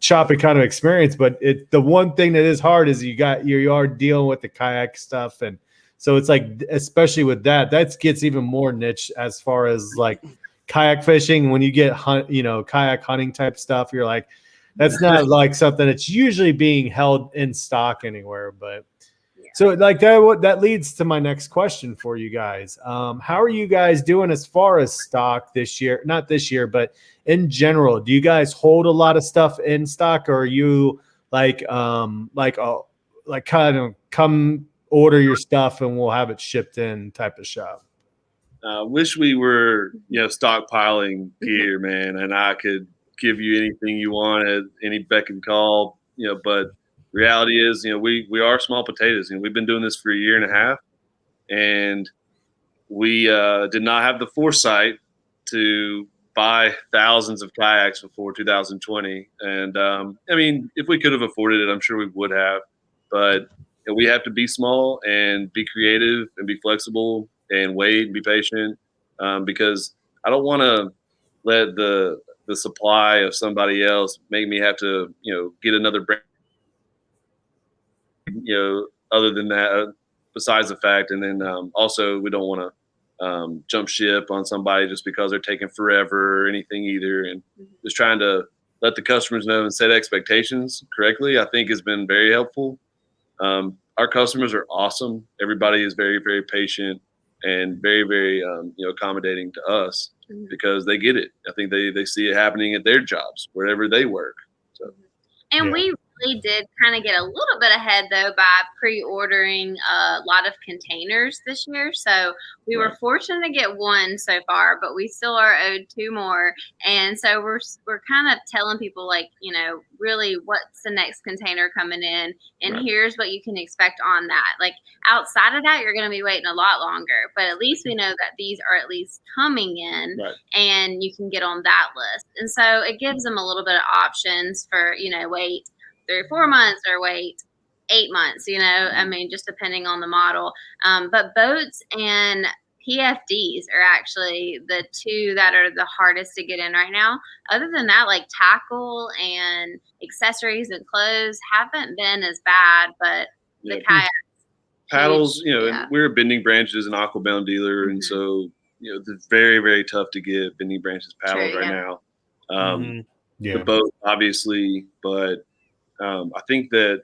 shopping kind of experience. But the one thing that is hard is you are dealing with the kayak stuff, and so it's like, especially with that gets even more niche as far as like kayak fishing. When you get kayak hunting type stuff, you're like, that's not like something that's usually being held in stock anywhere. But so like that leads to my next question for you guys. How are you guys doing as far as stock this year? Not this year, but in general, do you guys hold a lot of stuff in stock, or are you like kind of come order your stuff and we'll have it shipped in type of shop? Wish we were, stockpiling gear, man, and I could give you anything you want at any beck and call, but reality is, we are small potatoes. We've been doing this for a year and a half, and we did not have the foresight to buy thousands of kayaks before 2020. And if we could have afforded it, I'm sure we would have, but we have to be small and be creative and be flexible and wait and be patient, because I don't want to let the supply of somebody else make me have to, get another brand, other than that, besides the fact. And then also we don't want to jump ship on somebody just because they're taking forever or anything either. And just trying to let the customers know and set expectations correctly, I think has been very helpful. Our customers are awesome. Everybody is very, very patient and very, very, accommodating to us because they get it. I think they see it happening at their jobs, wherever they work. So, and we really did kind of get a little bit ahead, though, by pre-ordering a lot of containers this year. So we were fortunate to get one so far, but we still are owed 2 more. And so we're kind of telling people, like, really what's the next container coming in, and here's what you can expect on that. Like, outside of that, you're going to be waiting a lot longer, but at least we know that these are at least coming in, and you can get on that list. And so it gives them a little bit of options for, wait 3 or 4 months or wait 8 months, just depending on the model. But boats and PFDs are actually the 2 that are the hardest to get in right now. Other than that, like tackle and accessories and clothes haven't been as bad, but the kayaks. Paddles, and we're Bending Branches and Aquabound dealer. And so, it's very, very tough to get Bending Branches paddles now. The boat, obviously, but I think that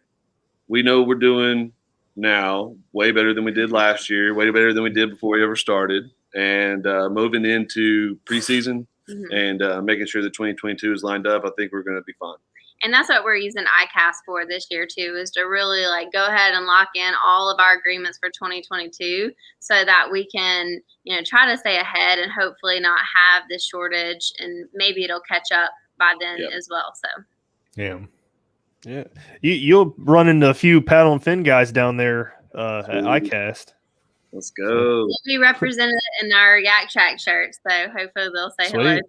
we know we're doing now way better than we did last year, way better than we did before we ever started, and moving into preseason and making sure that 2022 is lined up. I think we're going to be fine. And that's what we're using ICAST for this year too, is to really go ahead and lock in all of our agreements for 2022 so that we can, try to stay ahead and hopefully not have this shortage, and maybe it'll catch up by then as well. So yeah, you'll run into a few paddle and fin guys down there at ICAST. Let's go. We'll be represented in our Yak Shak shirts, so hopefully they'll say hello.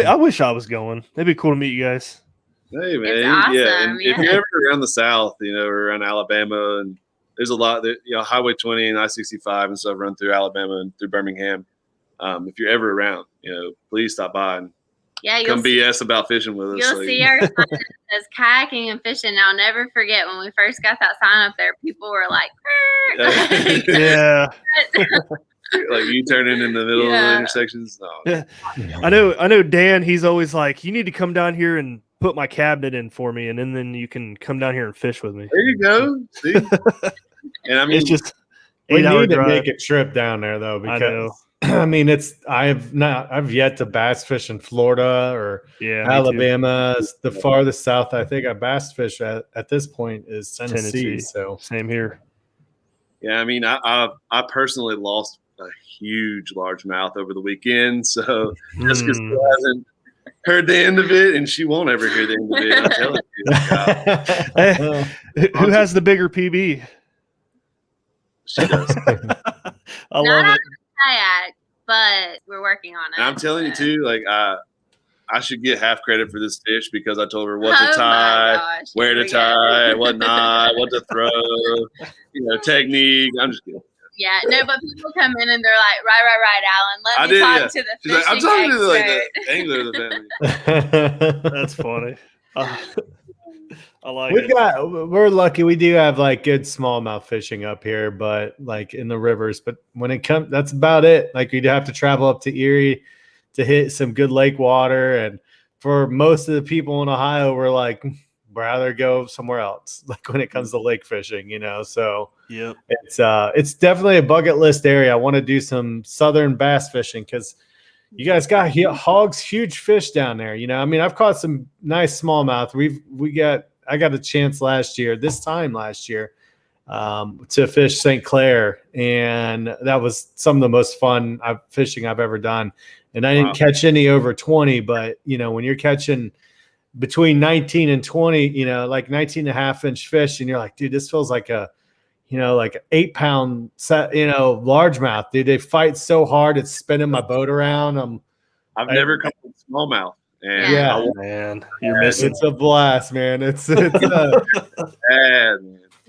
I wish I was going. It'd be cool to meet you guys. Hey, man. It's awesome. And if you're ever around the South, or around Alabama, and there's a lot that, Highway 20 and I-65 and stuff run through Alabama and through Birmingham. If you're ever around, please stop by and come BS about fishing with us. You'll see our sign that says kayaking and fishing. And I'll never forget when we first got that sign up there, people were like, yeah. Like you turning in the middle of the intersections. Oh. Yeah. I know Dan, he's always like, you need to come down here and put my cabinet in for me, and then you can come down here and fish with me. There you go. See, and I mean, It's just We 8-hour need to drive. make a trip down there though, I know. because I mean, I've yet to bass fish in Florida or Yeah, me too. Alabama. It's the farthest south I think I bass fish at this point is Tennessee. Tennessee. So Same here. yeah, I mean, I personally lost a huge largemouth over the weekend, so Jessica still hasn't heard the end of it, and she won't ever hear the end of it. I'm telling you. Who has the bigger PB? She does. I love it. Kayak, but we're working on it. And I'm telling you too, like I should get half credit for this fish because I told her what Oh to my tie, gosh, where here to we go. tie, what not, what to throw, technique. I'm just kidding. Yeah, no, but people come in and they're like, right, Alan. Let me talk to the She's like, I'm fishing talking to expert. the angler of the family. That's funny. I like it. We're lucky. We do have like good smallmouth fishing up here, but like in the rivers. But when it comes, that's about it. Like we'd have to travel up to Erie to hit some good lake water. And for most of the people in Ohio, we're like, rather go somewhere else. Like when it comes to lake fishing, So yep, it's definitely a bucket list area. I want to do some southern bass fishing because you guys got hogs, huge fish down there. I mean, I've caught some nice smallmouth. I got a chance this time last year, to fish St. Clair, and that was some of the most fun fishing I've ever done. And I didn't catch any over 20, but when you're catching between 19 and 20, like 19 and a half inch fish, and you're like, dude, this feels like like an 8-pound set, largemouth, dude. They fight so hard. It's spinning my boat around. I've never caught smallmouth. And Yeah, man, you're missing. It's a blast, man. It's man.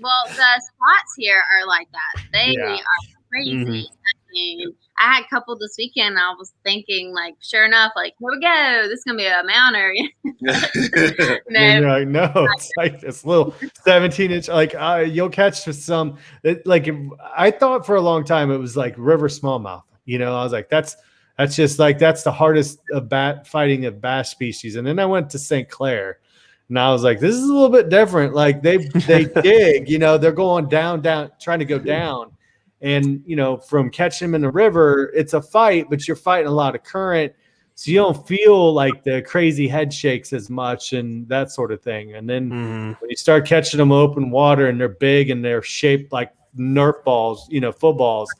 Well, the spots here are like that. They are crazy. Mhm. I mean, I had a couple this weekend. I was thinking, like, sure enough, like, here we go. This is gonna be a mounter. And you're like, no, it's like this little 17-inch. Like you'll catch some. I thought for a long time it was like river smallmouth. I was like, that's just like that's the hardest fighting of bass species. And then I went to St. Clair, and I was like, this is a little bit different. Like they dig. They're going down, trying to go down. And, from catching them in the river, it's a fight, but you're fighting a lot of current. So you don't feel like the crazy head shakes as much and that sort of thing. And then when you start catching them open water and they're big and they're shaped like Nerf balls, footballs,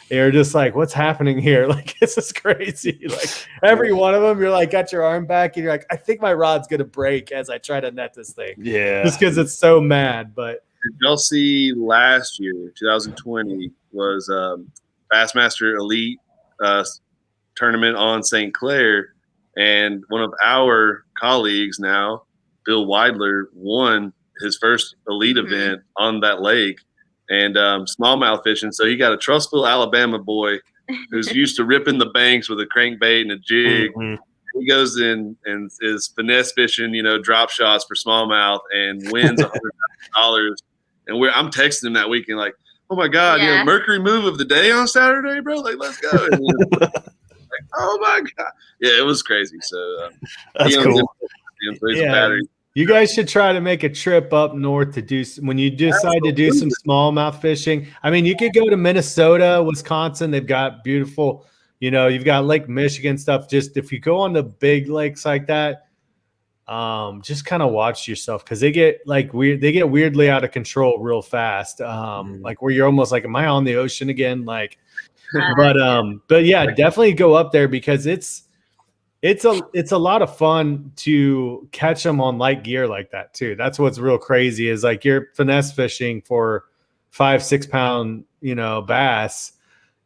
they're just like, what's happening here? Like, this is crazy. Like every one of them, you're like, got your arm back and you're like, I think my rod's going to break as I try to net this thing. Yeah. Just because it's so mad. But did y'all see last year, 2020, was Bassmaster Elite tournament on St. Clair, and one of our colleagues now, Bill Weidler, won his first elite event on that lake and smallmouth fishing. So he got a Trussville, Alabama boy who's used to ripping the banks with a crankbait and a jig. He goes in and is finesse fishing, drop shots for smallmouth and wins $100,000. And I'm texting him that weekend like, oh my God, Mercury move of the day on Saturday, bro. Like, let's go. Like, oh my God. Yeah, it was crazy. So that's cool. You guys should try to make a trip up north to do when you decide to do some smallmouth fishing. I mean, you could go to Minnesota, Wisconsin. They've got beautiful, you've got Lake Michigan stuff. Just if you go on the big lakes like that, just kind of watch yourself because they get like weird. They get weirdly out of control real fast. Like where you're almost like, am I on the ocean again? Like, but yeah, definitely go up there because it's a lot of fun to catch them on light gear like that too. That's what's real crazy is like you're finesse fishing for 5-6 pound, bass.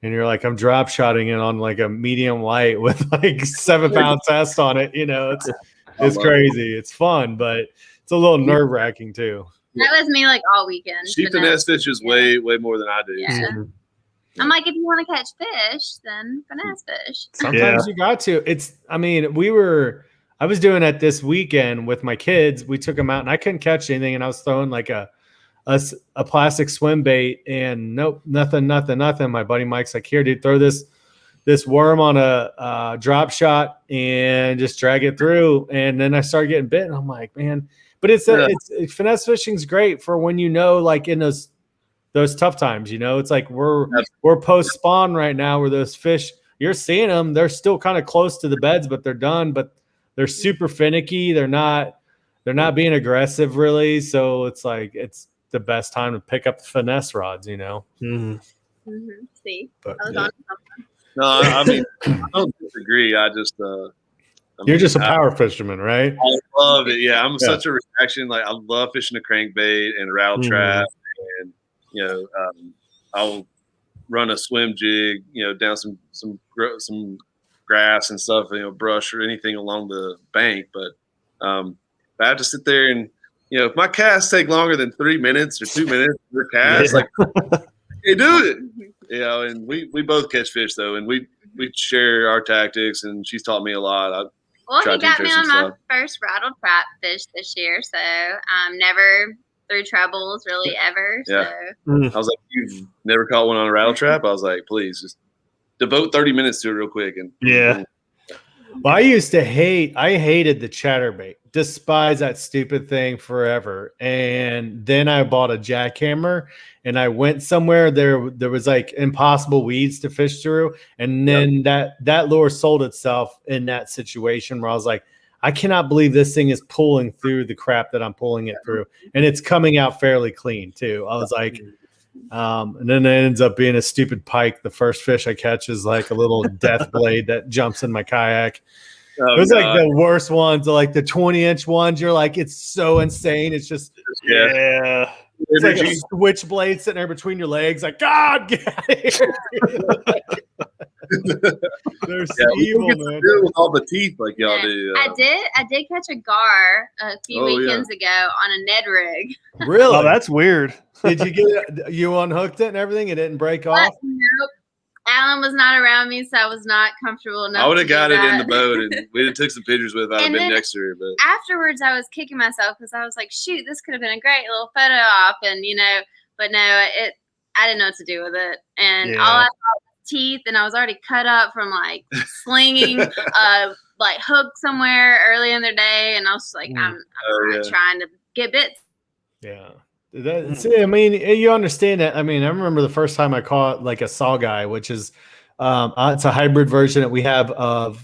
And you're like, I'm drop shotting it on like a medium light with like 7 pound test on it. It's crazy. It's fun, but it's a little nerve wracking too. That was me like all weekend. She finesse fishes way more than I do. Yeah. So. I'm like, if you want to catch fish, then finesse fish. Sometimes you got to. I was doing it this weekend with my kids. We took them out and I couldn't catch anything. And I was throwing like a plastic swim bait and nope, nothing. My buddy Mike's like, here, dude, throw this this worm on a drop shot and just drag it through. And then I started getting bit, and I'm like, man. But it's finesse fishing's great for when like in those tough times. It's like we're post spawn right now, where those fish, you're seeing them, they're still kind of close to the beds, but they're done. But they're super finicky. They're not being aggressive really. So it's like it's the best time to pick up the finesse rods. See, But, I was on something. No, I mean, I don't disagree. I just, you're just a power fisherman, right? I love it. Yeah, I'm such a reaction. Like, I love fishing a crankbait and a rattle trap, and I'll run a swim jig, down some grass and stuff, brush or anything along the bank. But I have to sit there and, if my casts take longer than 3 minutes or 2 minutes per cast, like, hey, do it. And we both catch fish though, and we share our tactics, and she's taught me a lot. He got me on my first rattle trap fish this year, so never through troubles really ever. Yeah. So I was like, you've never caught one on a rattle trap? I was like, please just devote 30 minutes to it real quick. And Well, I hated the chatterbait, despise that stupid thing forever. And then I bought a jackhammer, and I went somewhere there was like impossible weeds to fish through. And then that lure sold itself in that situation where I was like, I cannot believe this thing is pulling through the crap that I'm pulling it through. And it's coming out fairly clean too. I was like, and then it ends up being a stupid pike. The first fish I catch is like a little death blade that jumps in my kayak. It was like the worst ones, like the 20-inch ones. You're like, it's so insane. It's just, it's like a switchblade sitting there between your legs. Like, God, get out of here. They're evil, man. With all the teeth like y'all do. I did catch a gar a few weekends ago on a Ned rig. Really? Oh, that's weird. Did you unhooked it and everything? It didn't break off? Nope. Alan was not around me, so I was not comfortable enough. I would have got it in the boat, and we took some pictures with it. I'd have been next to her. But afterwards, I was kicking myself because I was like, shoot, this could have been a great little photo op. And, but no, I didn't know what to do with it. And all I saw was teeth, and I was already cut up from like slinging like hook somewhere early in the day. And I was like, I'm not trying to get bits. Yeah. See, I mean, you understand that. I mean, I remember the first time I caught like a saw guy, which is it's a hybrid version that we have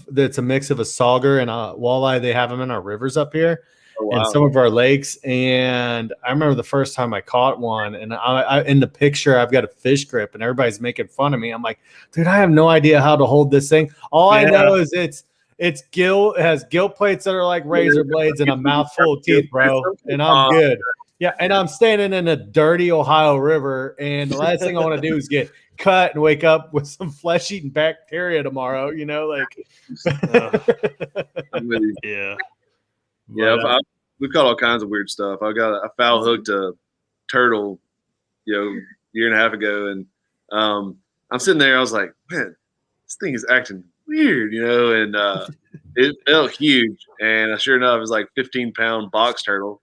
that's a mix of a sauger and a walleye. They have them in our rivers up here and some of our lakes. And I remember the first time I caught one, and I in the picture I've got a fish grip, and everybody's making fun of me. I'm like, dude, I have no idea how to hold this thing. All I know is it's gill. It has gill plates that are like razor blades and a mouthful of teeth, bro. And I'm good. Yeah, and I'm standing in a dirty Ohio River, and the last thing I want to do is get cut and wake up with some flesh-eating bacteria tomorrow. We caught all kinds of weird stuff. I foul hooked a turtle, year and a half ago, and I'm sitting there. I was like, man, this thing is acting weird, and it felt huge. And sure enough, it was like 15-pound box turtle.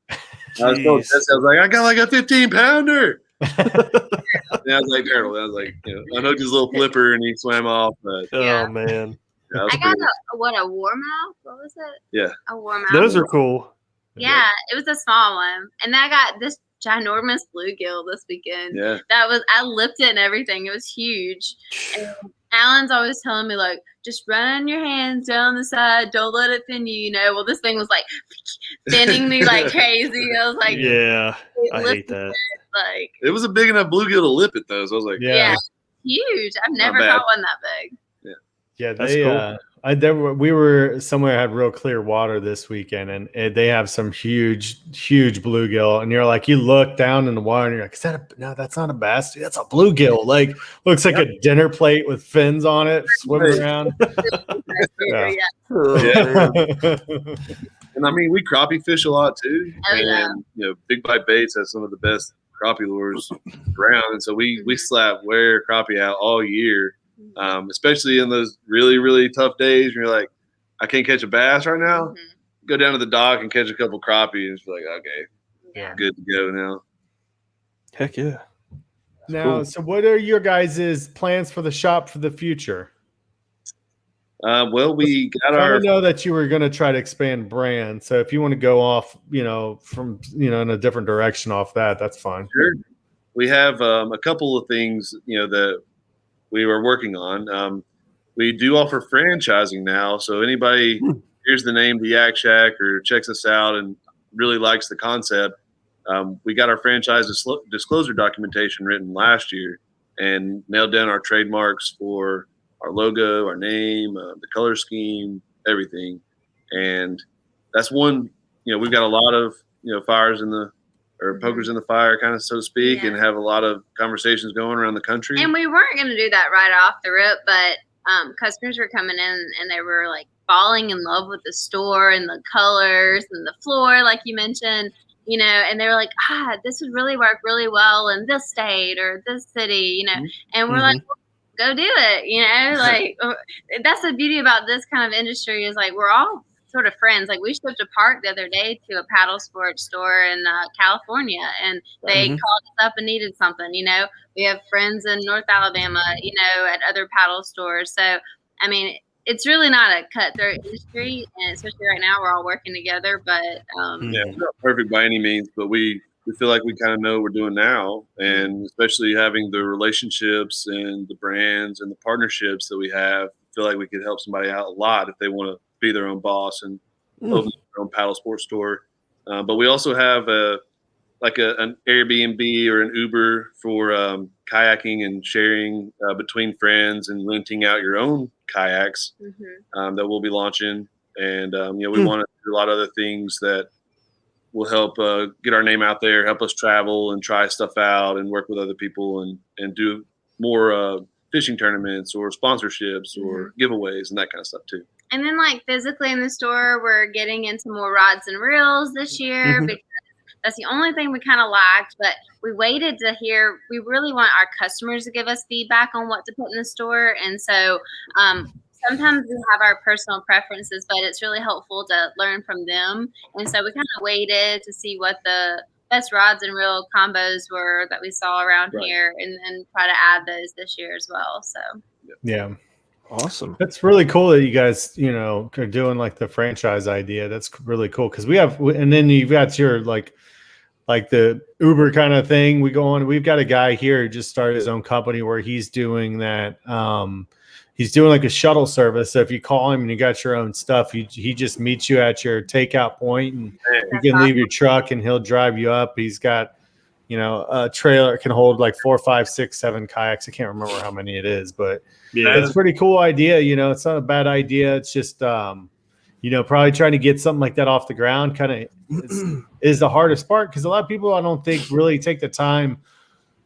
I was like, I got like a 15-pounder. And I was like, turtle. I was like, unhooked his little flipper, and he swam off. But, oh man, I got a warmouth. What was it? Yeah, a warmouth. Those are cool. Yeah, it was a small one, and I got this ginormous bluegill this weekend. Yeah, I lipped it and everything. It was huge. And Alan's always telling me, like, just run your hands down the side. Don't let it fin you, Well, this thing was, like, finning me like crazy. I was like, yeah, I hate that. Like, it was a big enough bluegill to lip it, though. So I was like, yeah, huge. I've never caught one that big. Yeah, that's cool. We were somewhere had real clear water this weekend, and they have some huge bluegill. And you're like, you look down in the water, and you're like, no, that's not a bass. Dude, that's a bluegill. Like, looks like a dinner plate with fins on it, swimming around. Yeah. And I mean, we crappie fish a lot too. Big Bite Baits has some of the best crappie lures around, and so we slap crappie out all year. Especially in those really, really tough days when you're like, I can't catch a bass right now. Go down to the dock and catch a couple crappie, and it's like, okay, good to go now. Heck yeah. Now, so what are your guys' plans for the shop for the future? Well, we got I know that you were going to try to expand brand. So if you want to go off, from, in a different direction off that, that's fine. Sure. We have a couple of things, that we were working on. We do offer franchising now. So anybody hears the name the Yak Shack or checks us out and really likes the concept, we got our franchise disclosure documentation written last year and nailed down our trademarks for our logo, our name, the color scheme, everything. And that's one, we've got a lot of, fires pokers in the fire, kind of, so to speak, and have a lot of conversations going around the country. And we weren't going to do that right off the rip, but customers were coming in and they were like falling in love with the store and the colors and the floor, like you mentioned, and they were like, this would really work really well in this state or this city, and we're like, go do it, like that's the beauty about this kind of industry is like we're all sort of friends. Like we shipped a park the other day to a paddle sports store in California, and they called us up and needed something. We have friends in North Alabama, at other paddle stores. So I mean, it's really not a cutthroat industry, and especially right now we're all working together. But it's not perfect by any means, but we feel like we kind of know what we're doing now, and especially having the relationships and the brands and the partnerships that we have, feel like we could help somebody out a lot if they want to be their own boss and open their own paddle sports store. But we also have an Airbnb or an Uber for kayaking and sharing between friends and renting out your own kayaks that we'll be launching. And, we want to do a lot of other things that will help get our name out there, help us travel and try stuff out and work with other people and do more fishing tournaments or sponsorships or giveaways and that kind of stuff too. And then like physically in the store, we're getting into more rods and reels this year because that's the only thing we kind of lacked, but we waited to hear. We really want our customers to give us feedback on what to put in the store. And so sometimes we have our personal preferences, but it's really helpful to learn from them. And so we kind of waited to see what the best rods and reel combos were that we saw around here and try to add those this year as well. So, yeah. Awesome. That's really cool that you guys, are doing like the franchise idea. that's really cool. Cause and then you've got your like the Uber kind of thing. We've got a guy here who just started his own company where he's doing that. He's doing like a shuttle service. So if you call him and you got your own stuff, he just meets you at your takeout point and you can leave your truck and he'll drive you up. He's got, a trailer can hold like 4, 5, 6, 7 kayaks. I can't remember how many it is, but it's a pretty cool idea. It's not a bad idea. It's just, probably trying to get something like that off the ground kind of is the hardest part. Cause a lot of people, I don't think really take the time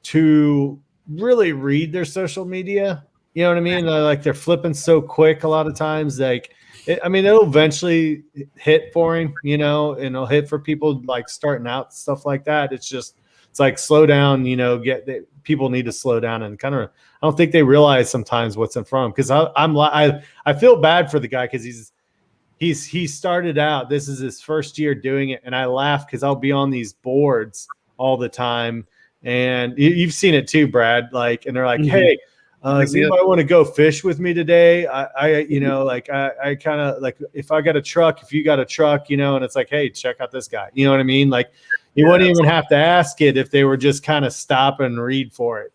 to really read their social media. You know what I mean? They're flipping so quick a lot of times. It'll eventually hit for him, and it'll hit for people like starting out, stuff like that. It's like slow down, people need to slow down and kind of, I don't think they realize sometimes what's in front of them. Cause I feel bad for the guy cause he started out, this is his first year doing it. And I laugh cause I'll be on these boards all the time. And you've seen it too, Brad, and they're like, hey, does anybody want to go fish with me today? I kind of like, if I got a truck, if you got a truck, and it's like, hey, check out this guy. You know what I mean? Like you wouldn't even have to ask it if they were just kind of stop and read for it,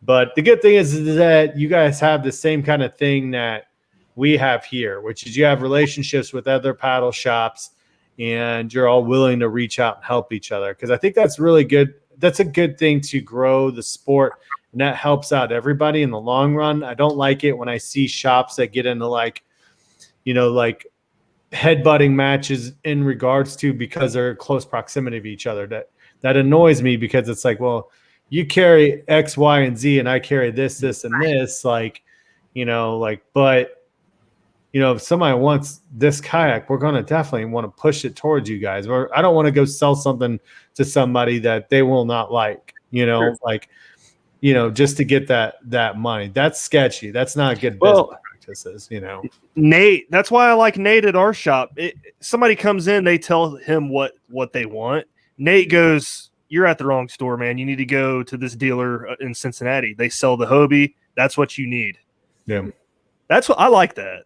But the good thing is that you guys have the same kind of thing that we have here, which is you have relationships with other paddle shops and you're all willing to reach out and help each other. Cause I think that's really good. That's a good thing to grow the sport. And that helps out everybody in the long run. I don't like it when I see shops that get into like headbutting matches in regards to because they're in close proximity of each other. That annoys me because it's like, well, you carry X, Y, and Z, and I carry this, and this. But if somebody wants this kayak, we're going to definitely want to push it towards you guys. I don't want to go sell something to somebody that they will not like, just to get that money. That's sketchy. That's not good business practices, Nate, that's why I like Nate at our shop. Somebody comes in, they tell him what they want. Nate goes, you're at the wrong store, man. You need to go to this dealer in Cincinnati. They sell the Hobie. That's what you need. Yeah. That's what I like that.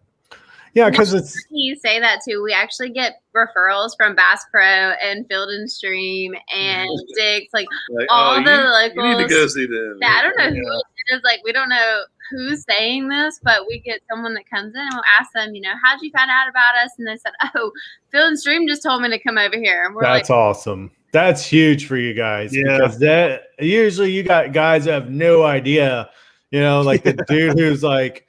Yeah, because it's you say that too. We actually get referrals from Bass Pro and Field and Stream and Dick's, like all the locals. You need to go see them. I don't know who it is. Like we don't know who's saying this, but we get someone that comes in and we'll ask them, how'd you find out about us? And they said, oh, Field and Stream just told me to come over here. And we're that's awesome. That's huge for you guys because that usually you got guys that have no idea, like the dude who's like,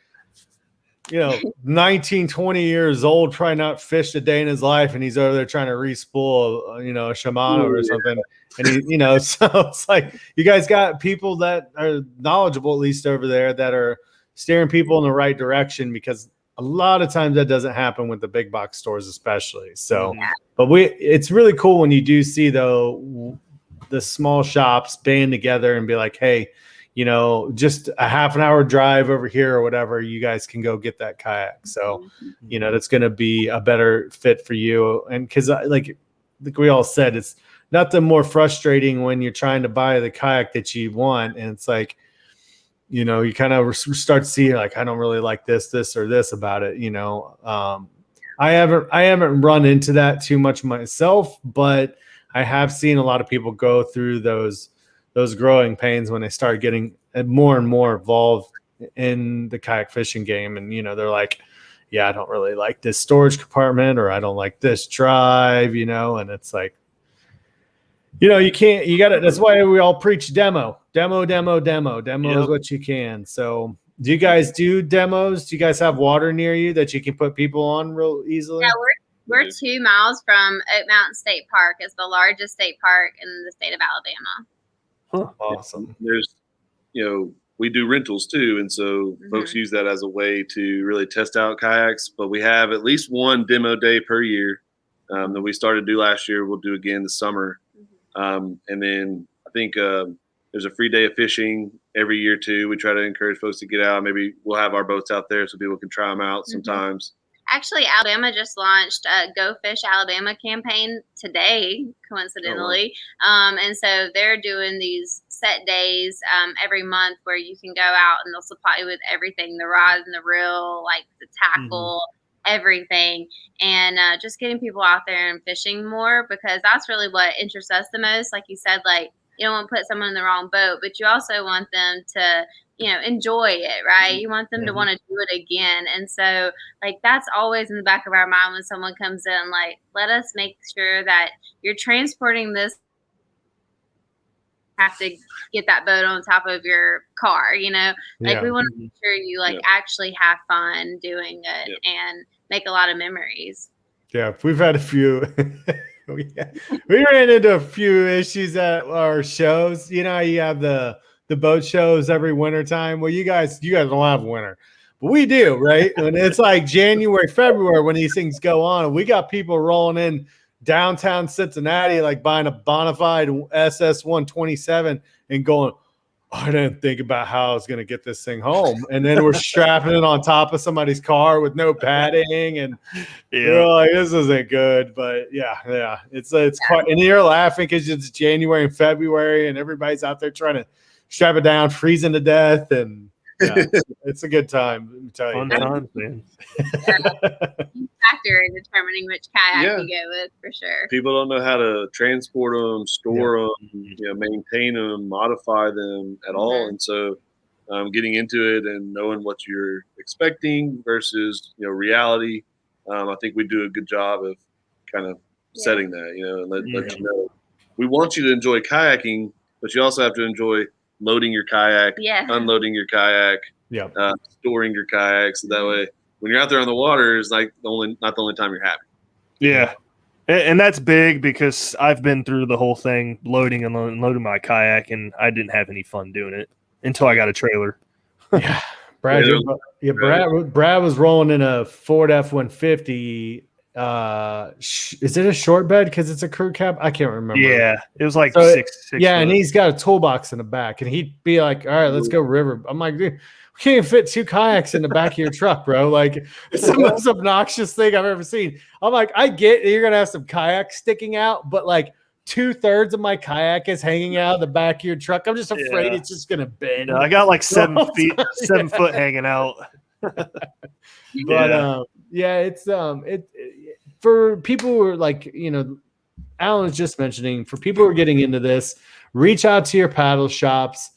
19, 20 years old, probably not fished a day in his life, and he's over there trying to re-spool, a Shimano or something. And he, so it's like you guys got people that are knowledgeable, at least over there, that are steering people in the right direction, because a lot of times that doesn't happen with the big box stores, especially. So, but it's really cool when you do see though the small shops band together and be like, hey, just a half an hour drive over here or whatever, you guys can go get that kayak. So, that's going to be a better fit for you. And because like we all said, it's nothing more frustrating when you're trying to buy the kayak that you want. And it's like, you kind of start seeing like, I don't really like this or this about it. I haven't run into that too much myself, but I have seen a lot of people go through those growing pains when they start getting more and more involved in the kayak fishing game. And, they're like, yeah, I don't really like this storage compartment, or I don't like this drive, and it's like, you got it. That's why we all preach demo is what you can. So do you guys do demos? Do you guys have water near you that you can put people on real easily? Yeah, we're 2 miles from Oak Mountain State Park. It's the largest state park in the state of Alabama. Huh. Awesome. There's, we do rentals too. And so folks use that as a way to really test out kayaks, but we have at least one demo day per year that we started to do last year. We'll do again this summer. And then I think there's a free day of fishing every year too. We try to encourage folks to get out. Maybe we'll have our boats out there so people can try them out sometimes. Actually, Alabama just launched a Go Fish Alabama campaign today, coincidentally. And so they're doing these set days every month where you can go out and they'll supply you with everything, the rod and the reel, like the tackle, everything. And just getting people out there and fishing more, because that's really what interests us the most. Like you said, like you don't want to put someone in the wrong boat, but you also want them to enjoy it, right? You want them to want to do it again. And so like, that's always in the back of our mind when someone comes in, like, let us make sure that you're transporting this, have to get that boat on top of your car, like we want to make sure you actually have fun doing it and make a lot of memories. Yeah. We've had a few, we ran into a few issues at our shows. You have the boat shows every winter time. Well, you guys don't have winter, but we do, right? And it's like January, February when these things go on. We got people rolling in downtown Cincinnati, like buying a bona fide SS127 and going, I didn't think about how I was going to get this thing home. And then we're strapping it on top of somebody's car with no padding. And you're like, this isn't good. But yeah. It's quite, and you're laughing because it's January and February and everybody's out there trying to strap it down, freezing to death, and it's a good time. Let me tell you, fun times, man. Factor in determining which kayak you go with, for sure. People don't know how to transport them, store them, maintain them, modify them at all, and so getting into it and knowing what you're expecting versus reality. I think we do a good job of kind of setting that, and let you know. We want you to enjoy kayaking, but you also have to enjoy loading your kayak, unloading your kayak, storing your kayak. So that way, when you're out there on the water, it's like not the only time you're happy. Yeah. And that's big because I've been through the whole thing, loading and unloading my kayak, and I didn't have any fun doing it until I got a trailer. Yeah. Brad was rolling in a Ford F-150. Is it a short bed because it's a crew cab? I can't remember. Yeah, it was like six. Yeah, and he's got a toolbox in the back, and he'd be like, "All right, let's go river." I'm like, dude, we can't fit 2 kayaks in the back of your truck, bro. Like, it's the most obnoxious thing I've ever seen. I'm like, I get you're gonna have some kayaks sticking out, but like 2/3 of my kayak is hanging out of the back of your truck. I'm just afraid it's just gonna bend. I got like 7 foot hanging out. But it's for people who are like, Alan was just mentioning, for people who are getting into this, reach out to your paddle shops.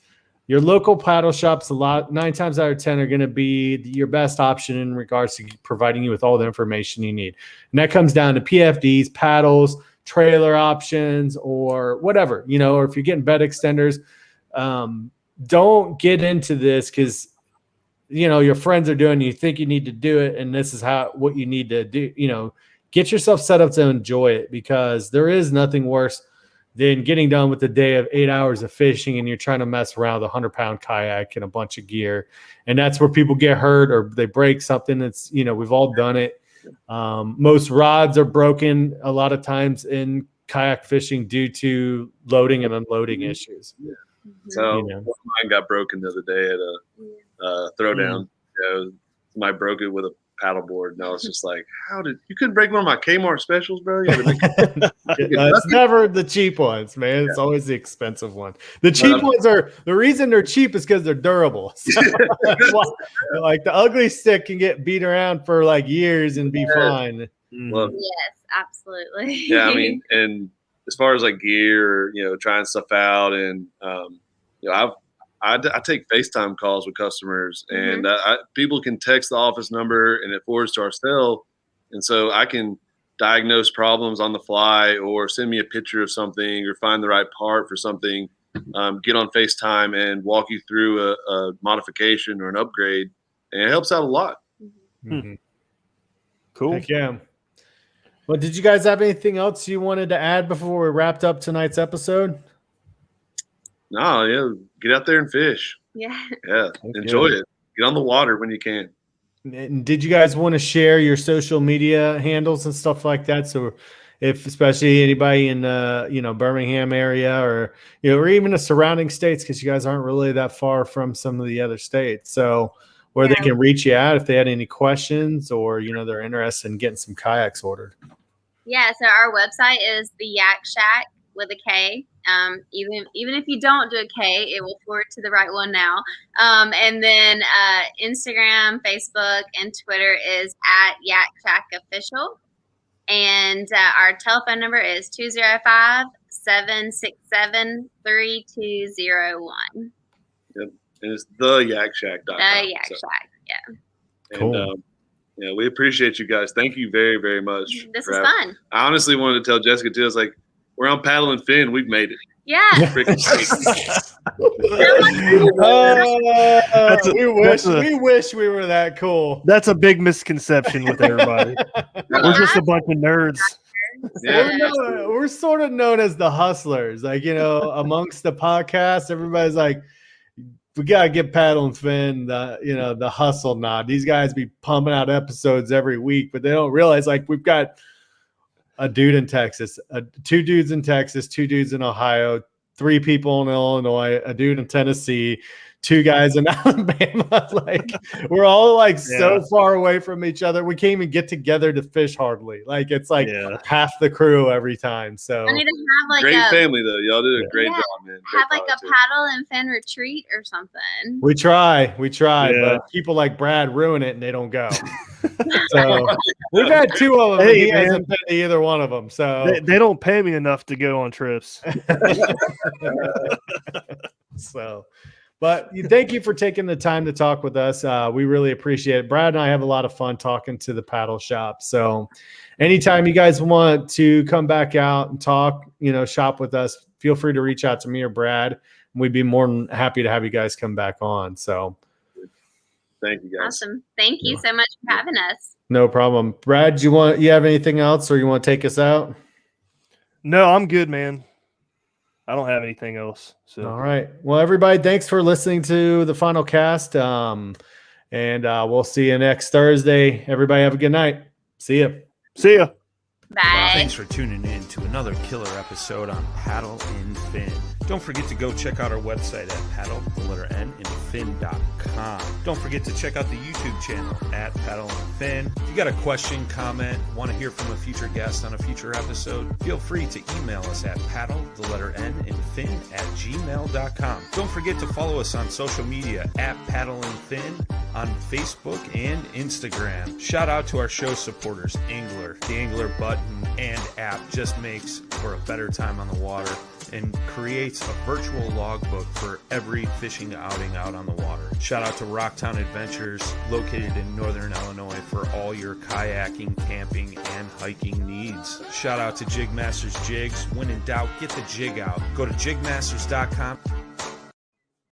Your local paddle shops, 9 times out of 10 are going to be your best option in regards to providing you with all the information you need. And that comes down to PFDs, paddles, trailer options, or whatever, or if you're getting bed extenders, don't get into this because, your friends are doing, you think you need to do it. And this is what you need to do, get yourself set up to enjoy it, because there is nothing worse than getting done with a day of 8 hours of fishing and you're trying to mess around with a 100-pound kayak and a bunch of gear. And that's where people get hurt or they break something. It's, we've all done it. Most rods are broken a lot of times in kayak fishing due to loading and unloading issues. Yeah. So mine got broken the other day at a throwdown. Somebody broke it with a paddleboard, and I was just like, you couldn't break one of my Kmart specials, bro? It's never the cheap ones, man. It's always the expensive one. The cheap ones are, the reason they're cheap is because they're durable. So, like the ugly stick can get beat around for like years and be fine. Well, yes, absolutely. Yeah, I mean, and as far as like gear, trying stuff out, and I take FaceTime calls with customers, and people can text the office number and it forwards to our cell. And so I can diagnose problems on the fly or send me a picture of something or find the right part for something, get on FaceTime and walk you through a modification or an upgrade. And it helps out a lot. Mm-hmm. Cool. Heck yeah. Well, did you guys have anything else you wanted to add before we wrapped up tonight's episode? No, get out there and fish. Yeah. Enjoy it. Get on the water when you can. And did you guys want to share your social media handles and stuff like that? So if especially anybody in Birmingham area or or even the surrounding states, because you guys aren't really that far from some of the other states. So where they can reach you out if they had any questions or they're interested in getting some kayaks ordered. Yeah, so our website is the Yak Shack with a K. Even if you don't do a K, it will forward to the right one now. And then Instagram, Facebook, and Twitter is at Yak Shak Official. And our telephone number is 205-767-3201. Yep. And it's theyakshack.com. The Yak Shack, yeah. Cool. And we appreciate you guys. Thank you very, very much. This is fun. I honestly wanted to tell Jessica too. I was like, we're on Paddle and Fin. We've made it. Yeah. We wish we were that cool. That's a big misconception with everybody. We're just a bunch of nerds. Yeah. We're sort of known as the hustlers. Like, amongst the podcasts, everybody's like, we got to get Paddle and Fin, the hustle nod. These guys be pumping out episodes every week, but they don't realize like we've got a dude in Texas, 2 dudes in Texas, 2 dudes in Ohio, 3 people in Illinois, a dude in Tennessee, 2 guys in Alabama. Like we're all like so far away from each other. We can't even get together to fish hardly. Like it's like half the crew every time. So I need to have like great family though. Y'all did a great job, man. Have like a Paddle and Fin retreat or something. We try, but people like Brad ruin it and they don't go. So we've had 2 of them. He hasn't been to either one of them. So they don't pay me enough to go on trips. But thank you for taking the time to talk with us. We really appreciate it. Brad and I have a lot of fun talking to the paddle shop. So anytime you guys want to come back out and talk, shop with us, feel free to reach out to me or Brad. We'd be more than happy to have you guys come back on. So thank you guys. Awesome. Thank you so much for having us. No problem. Brad, you have anything else or you want to take us out? No, I'm good, man. I don't have anything else. So all right. Well, everybody, thanks for listening to the final cast. And we'll see you next Thursday. Everybody have a good night. See ya. See ya. Bye. Thanks for tuning in to another killer episode on Paddle and Fin. Don't forget to go check out our website at paddle_n_fin.com. Don't forget to check out the YouTube channel at Paddle and Fin. If you got a question, comment, want to hear from a future guest on a future episode, feel free to email us at paddle_n_fin@gmail.com. Don't forget to follow us on social media at Paddle and Fin on Facebook and Instagram. Shout out to our show supporters, Angler. The Angler button and app just makes for a better time on the water and creates a virtual logbook for every fishing outing out on the water. Shout out to Rocktown Adventures, located in northern Illinois, for all your kayaking, camping, and hiking needs. Shout out to Jig Masters Jigs. When in doubt, get the jig out. Go to jigmasters.com